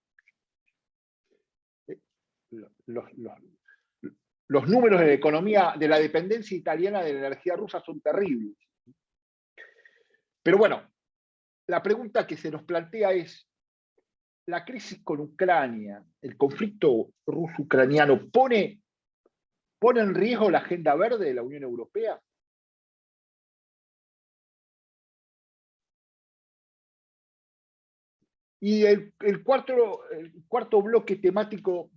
Los números de la economía, de la dependencia italiana de la energía rusa son terribles. Pero bueno, la pregunta que se nos plantea es, ¿la crisis con Ucrania, el conflicto ruso-ucraniano, pone en riesgo la agenda verde de la Unión Europea? Y el cuarto bloque temático,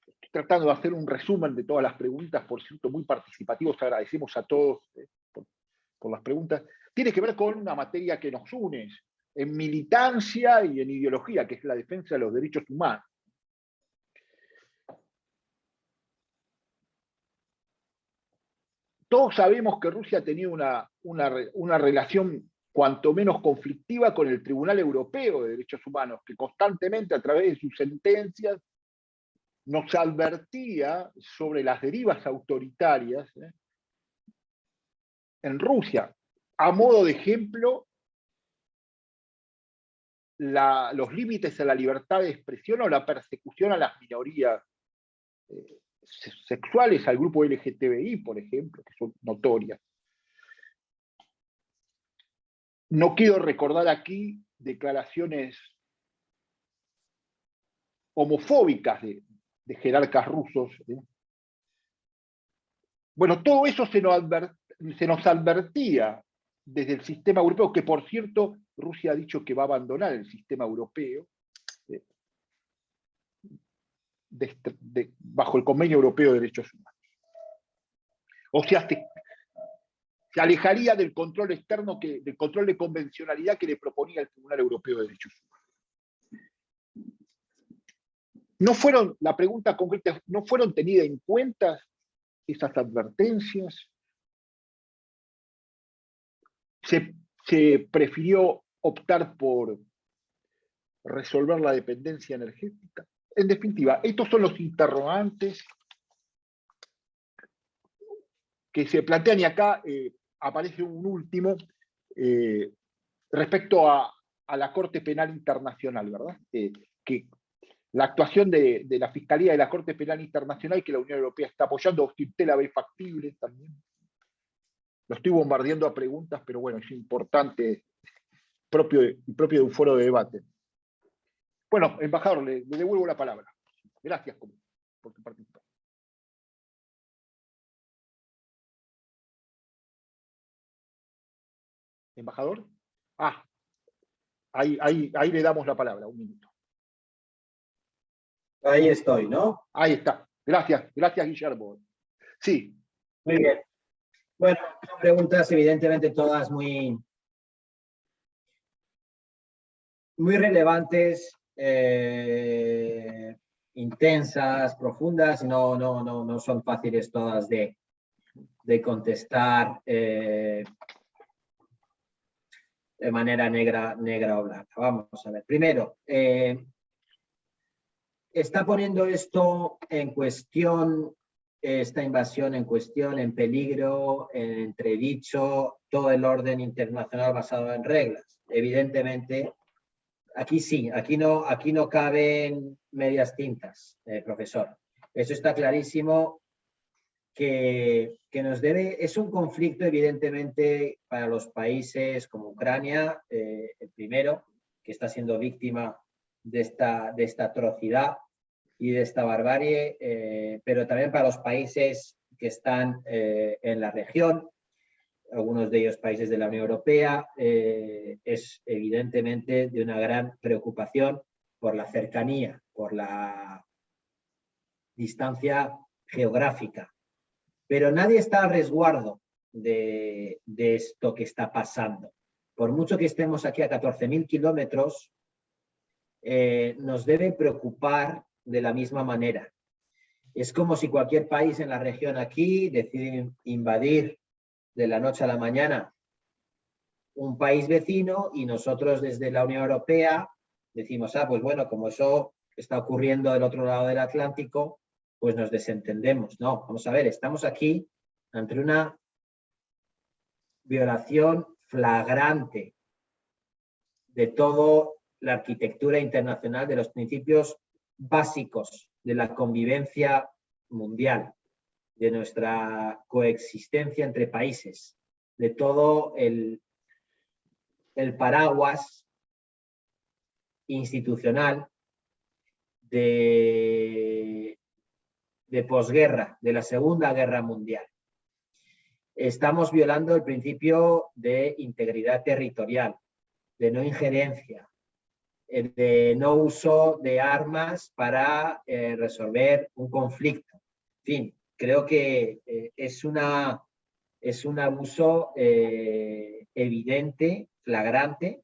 estoy tratando de hacer un resumen de todas las preguntas, por cierto, muy participativos, agradecemos a todos por las preguntas, tiene que ver con una materia que nos une en militancia y en ideología, que es la defensa de los derechos humanos. Todos sabemos que Rusia tenía una relación cuanto menos conflictiva con el Tribunal Europeo de Derechos Humanos, que constantemente a través de sus sentencias nos advertía sobre las derivas autoritarias en Rusia. A modo de ejemplo, los límites a la libertad de expresión o la persecución a las minorías sexuales, al grupo LGTBI, por ejemplo, que son notorias. No quiero recordar aquí declaraciones homofóbicas de jerarcas rusos. Bueno, todo eso se nos advertía desde el sistema europeo, que por cierto, Rusia ha dicho que va a abandonar el sistema europeo bajo el Convenio Europeo de Derechos Humanos. O sea, se alejaría del control externo, del control de convencionalidad que le proponía el Tribunal Europeo de Derechos Humanos. No fueron, la pregunta concreta, ¿no fueron tenidas en cuenta esas advertencias? Se prefirió optar por resolver la dependencia energética. En definitiva, estos son los interrogantes que se plantean, y acá aparece un último respecto a la Corte Penal Internacional, ¿verdad? Que La actuación de la Fiscalía de la Corte Penal Internacional, que la Unión Europea está apoyando, usted la ve factible también. Lo estoy bombardeando a preguntas, pero bueno, es importante, propio de un foro de debate. Bueno, embajador, le devuelvo la palabra. Gracias por tu participación. ¿Embajador? Ahí le damos la palabra, un minuto. Ahí estoy, ¿no? Ahí está. Gracias, Guillermo. Sí. Muy bien. Bueno, preguntas evidentemente todas muy relevantes, intensas, profundas, y no son fáciles todas de contestar de manera negra o blanca. Vamos a ver. Primero, está poniendo esto en cuestión, esta invasión en cuestión, en peligro, en entredicho, todo el orden internacional basado en reglas. Evidentemente, aquí sí, aquí no caben medias tintas, profesor. Eso está clarísimo que nos debe, es un conflicto evidentemente para los países como Ucrania, el primero, que está siendo víctima de esta atrocidad y de esta barbarie, pero también para los países que están en la región, algunos de ellos países de la Unión Europea, es evidentemente de una gran preocupación por la cercanía, por la distancia geográfica. Pero nadie está a resguardo de esto que está pasando. Por mucho que estemos aquí a 14.000 kilómetros, nos debe preocupar de la misma manera. Es como si cualquier país en la región aquí decide invadir de la noche a la mañana un país vecino y nosotros desde la Unión Europea decimos, pues bueno, como eso está ocurriendo del otro lado del Atlántico, pues nos desentendemos. No, vamos a ver, estamos aquí ante una violación flagrante de toda la arquitectura internacional, de los principios básicos de la convivencia mundial, de nuestra coexistencia entre países, de todo el paraguas institucional de posguerra, de la Segunda Guerra Mundial. Estamos violando el principio de integridad territorial, de no injerencia, de no uso de armas para resolver un conflicto. En fin, creo que es un abuso evidente, flagrante,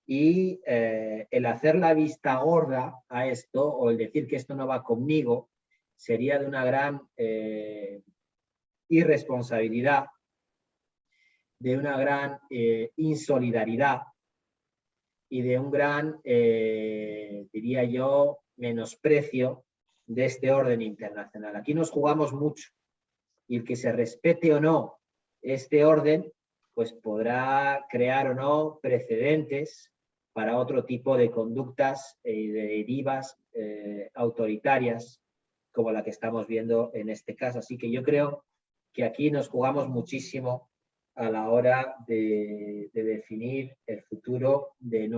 y el hacer la vista gorda a esto o el decir que esto no va conmigo sería de una gran irresponsabilidad, de una gran insolidaridad y de un gran, diría yo, menosprecio de este orden internacional. Aquí nos jugamos mucho y el que se respete o no este orden, pues podrá crear o no precedentes para otro tipo de conductas y de derivas autoritarias como la que estamos viendo en este caso. Así que yo creo que aquí nos jugamos muchísimo a la hora de definir el futuro de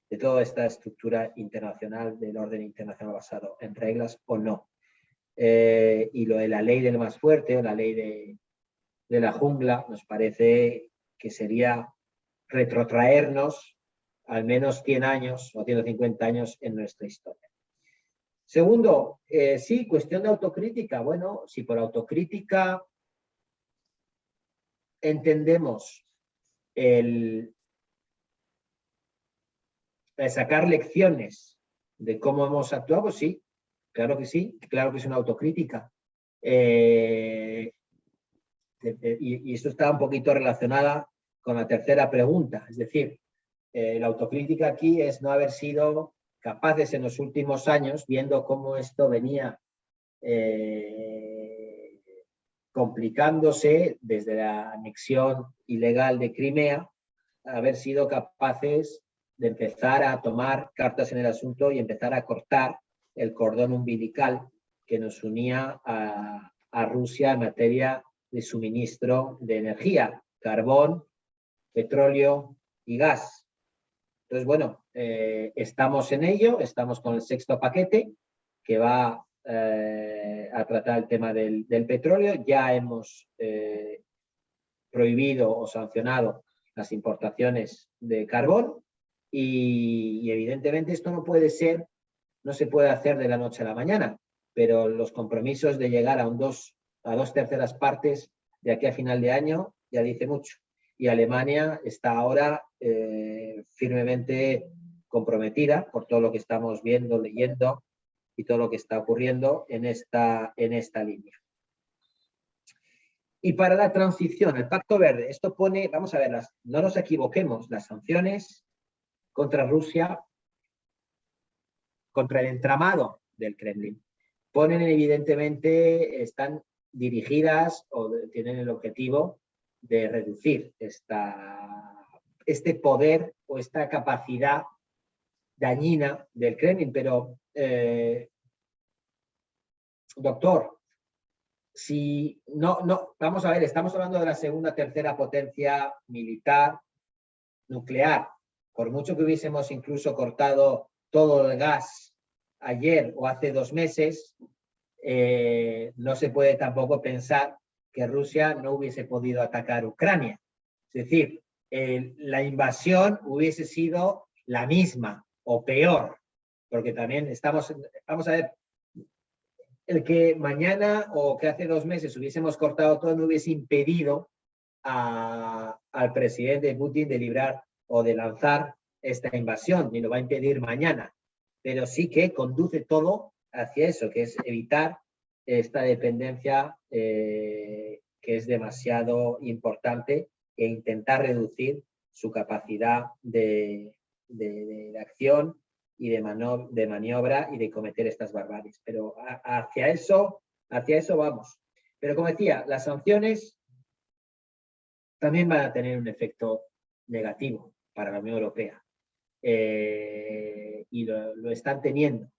de toda esta estructura internacional, del orden internacional basado en reglas o no. Y lo de la ley del más fuerte o la ley de la jungla nos parece que sería retrotraernos al menos 100 años o 150 años en nuestra historia. Segundo, sí, cuestión de autocrítica. Bueno, si por autocrítica entendemos el sacar lecciones de cómo hemos actuado, pues sí, claro que es una autocrítica. Y esto está un poquito relacionada con la tercera pregunta, es decir, la autocrítica aquí es no haber sido capaces en los últimos años, viendo cómo esto venía complicándose desde la anexión ilegal de Crimea, haber sido capaces de empezar a tomar cartas en el asunto y empezar a cortar el cordón umbilical que nos unía a Rusia en materia de suministro de energía, carbón, petróleo y gas. Entonces, bueno, estamos en ello, estamos con el 6º paquete que va a tratar el tema del petróleo. Ya hemos prohibido o sancionado las importaciones de carbón y evidentemente esto no se puede hacer de la noche a la mañana, pero los compromisos de llegar a 2/3 partes de aquí a final de año ya dice mucho. Y Alemania está ahora firmemente comprometida por todo lo que estamos viendo, leyendo y todo lo que está ocurriendo en esta línea. Y para la transición, el Pacto Verde, esto pone, vamos a ver, no nos equivoquemos, las sanciones contra Rusia, contra el entramado del Kremlin, están dirigidas o tienen el objetivo de reducir este poder o esta capacidad dañina del Kremlin. Pero, doctor, si no, vamos a ver, estamos hablando de la segunda, tercera potencia militar nuclear. Por mucho que hubiésemos incluso cortado todo el gas ayer o hace 2 meses, no se puede tampoco pensar que Rusia no hubiese podido atacar Ucrania. Es decir, la invasión hubiese sido la misma o peor, porque también vamos a ver, el que mañana o que hace 2 meses hubiésemos cortado todo no hubiese impedido al presidente Putin de librar o de lanzar esta invasión, ni lo va a impedir mañana, pero sí que conduce todo hacia eso, que es evitar esta dependencia que es demasiado importante e intentar reducir su capacidad de acción y de maniobra y de cometer estas barbaries. Pero hacia eso vamos. Pero como decía, las sanciones también van a tener un efecto negativo para la Unión Europea. Y lo están teniendo.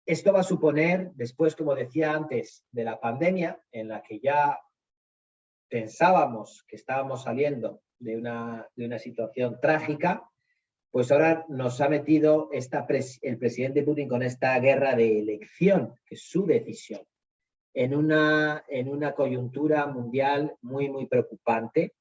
Esto va a suponer, después, como decía antes, de la pandemia, en la que ya pensábamos que estábamos saliendo de una situación trágica, pues ahora nos ha metido el presidente Putin con esta guerra de elección, que es su decisión, en una coyuntura mundial muy, muy preocupante,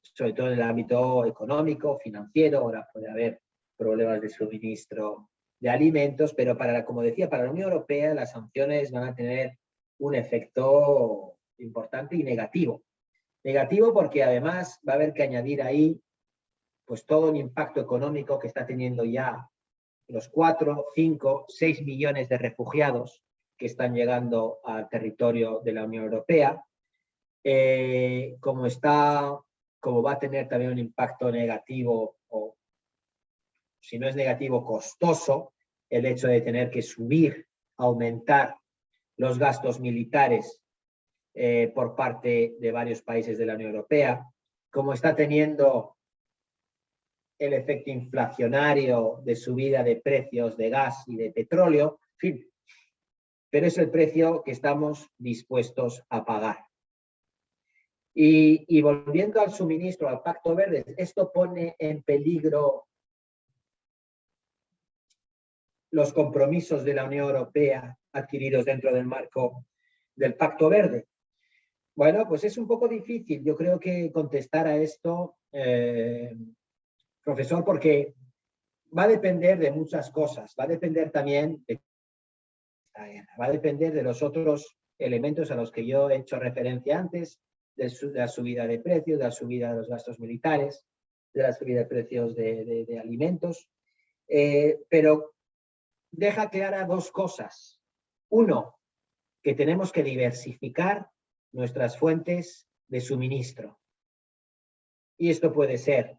sobre todo en el ámbito económico, financiero. Ahora puede haber problemas de suministro de alimentos, pero como decía, para la Unión Europea las sanciones van a tener un efecto importante y negativo. Negativo porque además va a haber que añadir ahí pues todo el impacto económico que está teniendo ya los 4, 5, 6 millones de refugiados que están llegando al territorio de la Unión Europea, como va a tener también un impacto negativo, o si no es negativo, costoso, el hecho de tener que aumentar los gastos militares por parte de varios países de la Unión Europea, como está teniendo el efecto inflacionario de subida de precios de gas y de petróleo, en fin, pero es el precio que estamos dispuestos a pagar. Y volviendo al suministro, al Pacto Verde, esto pone en peligro los compromisos de la Unión Europea adquiridos dentro del marco del Pacto Verde. Bueno, pues es un poco difícil, yo creo, que contestar a esto, profesor, porque va a depender de muchas cosas. Va a depender también va a depender de los otros elementos a los que yo he hecho referencia antes, de la subida de precios, de la subida de los gastos militares, de la subida de precios de alimentos. Pero deja clara 2 cosas. Uno, que tenemos que diversificar nuestras fuentes de suministro. Y esto puede ser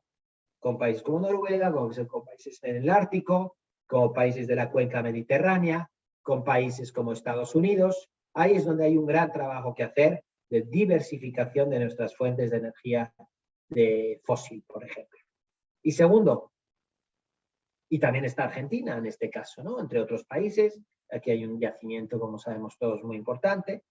con países como Noruega, con países en el Ártico, con países de la cuenca mediterránea, con países como Estados Unidos. Ahí es donde hay un gran trabajo que hacer de diversificación de nuestras fuentes de energía fósil, por ejemplo. Y segundo, y también está Argentina en este caso, ¿no? Entre otros países. Aquí hay un yacimiento, como sabemos todos, muy importante.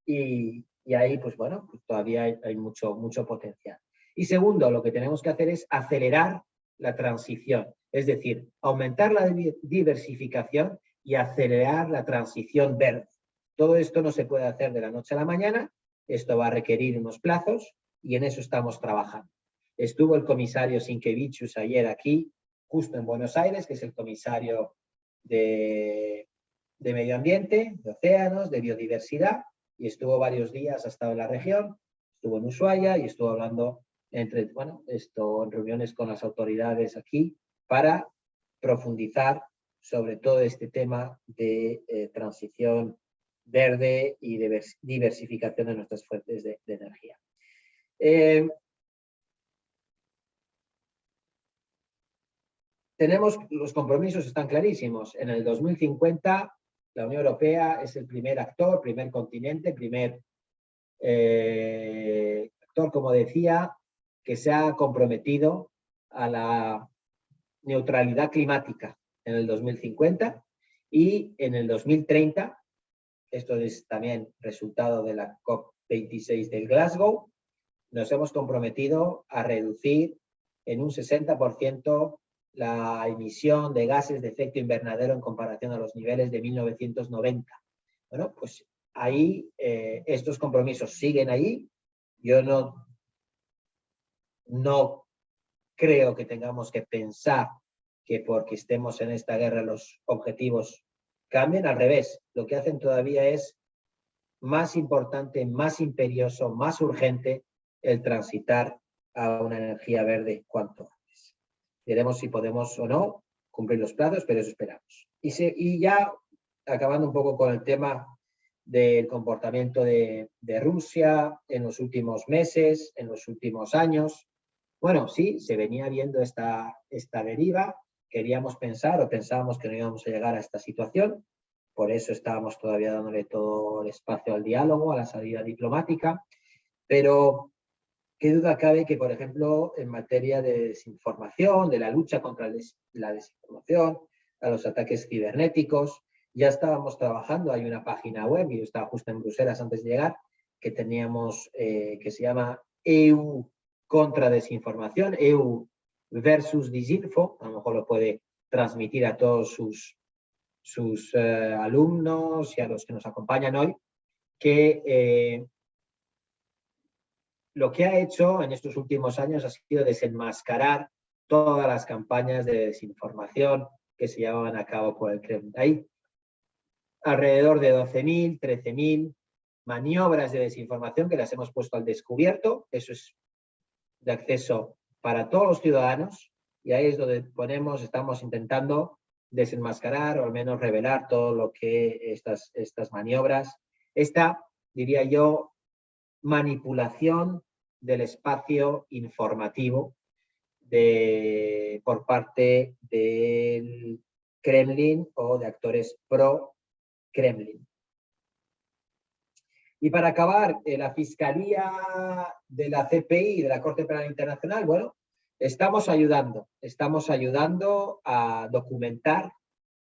Y ahí, pues bueno, pues todavía hay mucho potencial. Y segundo, lo que tenemos que hacer es acelerar la transición. Es decir, aumentar la diversificación y acelerar la transición verde. Todo esto no se puede hacer de la noche a la mañana. Esto va a requerir unos plazos y en eso estamos trabajando. Estuvo el comisario Sinkevičius ayer aquí, justo en Buenos Aires, que es el comisario de medio ambiente, de océanos, de biodiversidad, y estuvo varios días, ha estado en la región, estuvo en Ushuaia y estuvo hablando en reuniones con las autoridades aquí para profundizar sobre todo este tema de transición verde y de diversificación de nuestras fuentes de energía. Tenemos, los compromisos están clarísimos. En el 2050 la Unión Europea es el primer actor, primer continente, primer actor, como decía, que se ha comprometido a la neutralidad climática en el 2050 y en el 2030, esto es también resultado de la COP26 de Glasgow, nos hemos comprometido a reducir en un 60% la emisión de gases de efecto invernadero en comparación a los niveles de 1990. Bueno, pues ahí estos compromisos siguen ahí. Yo no creo que tengamos que pensar que porque estemos en esta guerra los objetivos cambien. Al revés, lo que hacen todavía es más importante, más imperioso, más urgente el transitar a una energía verde cuanto antes. Veremos si podemos o no cumplir los plazos, pero eso esperamos. Y ya acabando un poco con el tema del comportamiento de Rusia en los últimos meses, en los últimos años. Bueno, sí, se venía viendo esta deriva. Queríamos pensar o pensábamos que no íbamos a llegar a esta situación. Por eso estábamos todavía dándole todo el espacio al diálogo, a la salida diplomática. Pero qué duda cabe que, por ejemplo, en materia de desinformación, de la lucha contra la desinformación, a los ataques cibernéticos, ya estábamos trabajando. Hay una página web, y yo estaba justo en Bruselas antes de llegar, que teníamos, que se llama EU contra desinformación, EU versus Disinfo. A lo mejor lo puede transmitir a todos sus alumnos y a los que nos acompañan hoy, que lo que ha hecho en estos últimos años ha sido desenmascarar todas las campañas de desinformación que se llevaban a cabo por el Kremlin. Hay alrededor de 12.000, 13.000 maniobras de desinformación que las hemos puesto al descubierto. Eso es de acceso para todos los ciudadanos, y ahí es donde estamos intentando desenmascarar o al menos revelar todo lo que estas maniobras, diría yo, manipulación del espacio informativo por parte del Kremlin o de actores pro-Kremlin. Y para acabar, la Fiscalía de la CPI, de la Corte Penal Internacional, bueno, estamos ayudando a documentar,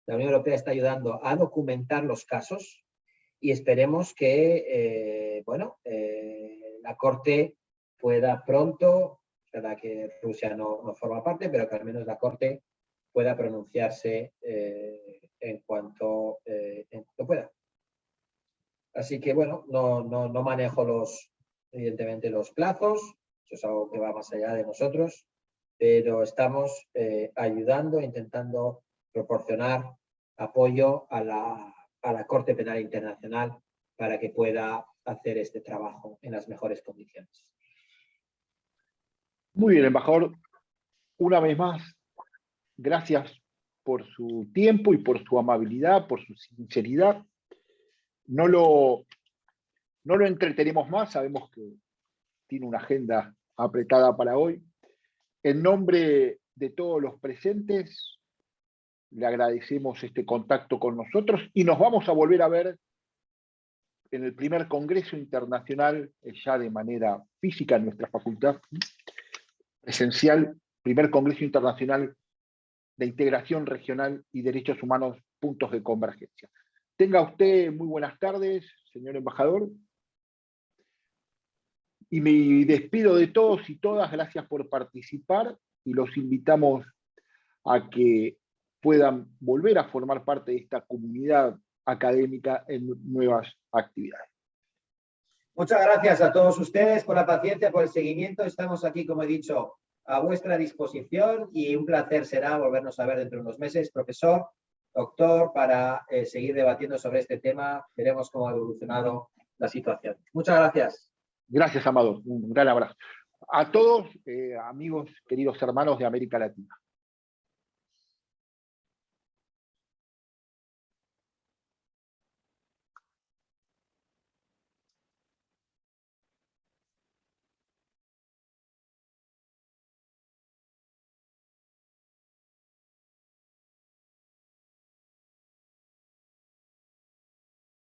la Unión Europea está ayudando a documentar los casos, y esperemos que, la Corte pueda pronto, es verdad que Rusia no forma parte, pero que al menos la Corte pueda pronunciarse en cuanto pueda. Así que, bueno, no manejo evidentemente los plazos, eso es algo que va más allá de nosotros, pero estamos ayudando, intentando proporcionar apoyo a la Corte Penal Internacional para que pueda hacer este trabajo en las mejores condiciones. Muy bien, embajador. Una vez más, gracias por su tiempo y por su amabilidad, por su sinceridad. No lo entretenemos más, sabemos que tiene una agenda apretada para hoy. En nombre de todos los presentes, le agradecemos este contacto con nosotros y nos vamos a volver a ver en el primer Congreso Internacional, ya de manera física en nuestra facultad, presencial, primer Congreso Internacional de Integración Regional y Derechos Humanos, puntos de convergencia. Tenga usted muy buenas tardes, señor embajador. Y me despido de todos y todas, gracias por participar y los invitamos a que puedan volver a formar parte de esta comunidad académica en nuevas actividades. Muchas gracias a todos ustedes por la paciencia, por el seguimiento. Estamos aquí, como he dicho, a vuestra disposición y un placer será volvernos a ver dentro de unos meses, profesor, doctor, para seguir debatiendo sobre este tema. Veremos cómo ha evolucionado la situación. Muchas gracias. Gracias, Amado. Un gran abrazo. A todos, amigos, queridos hermanos de América Latina.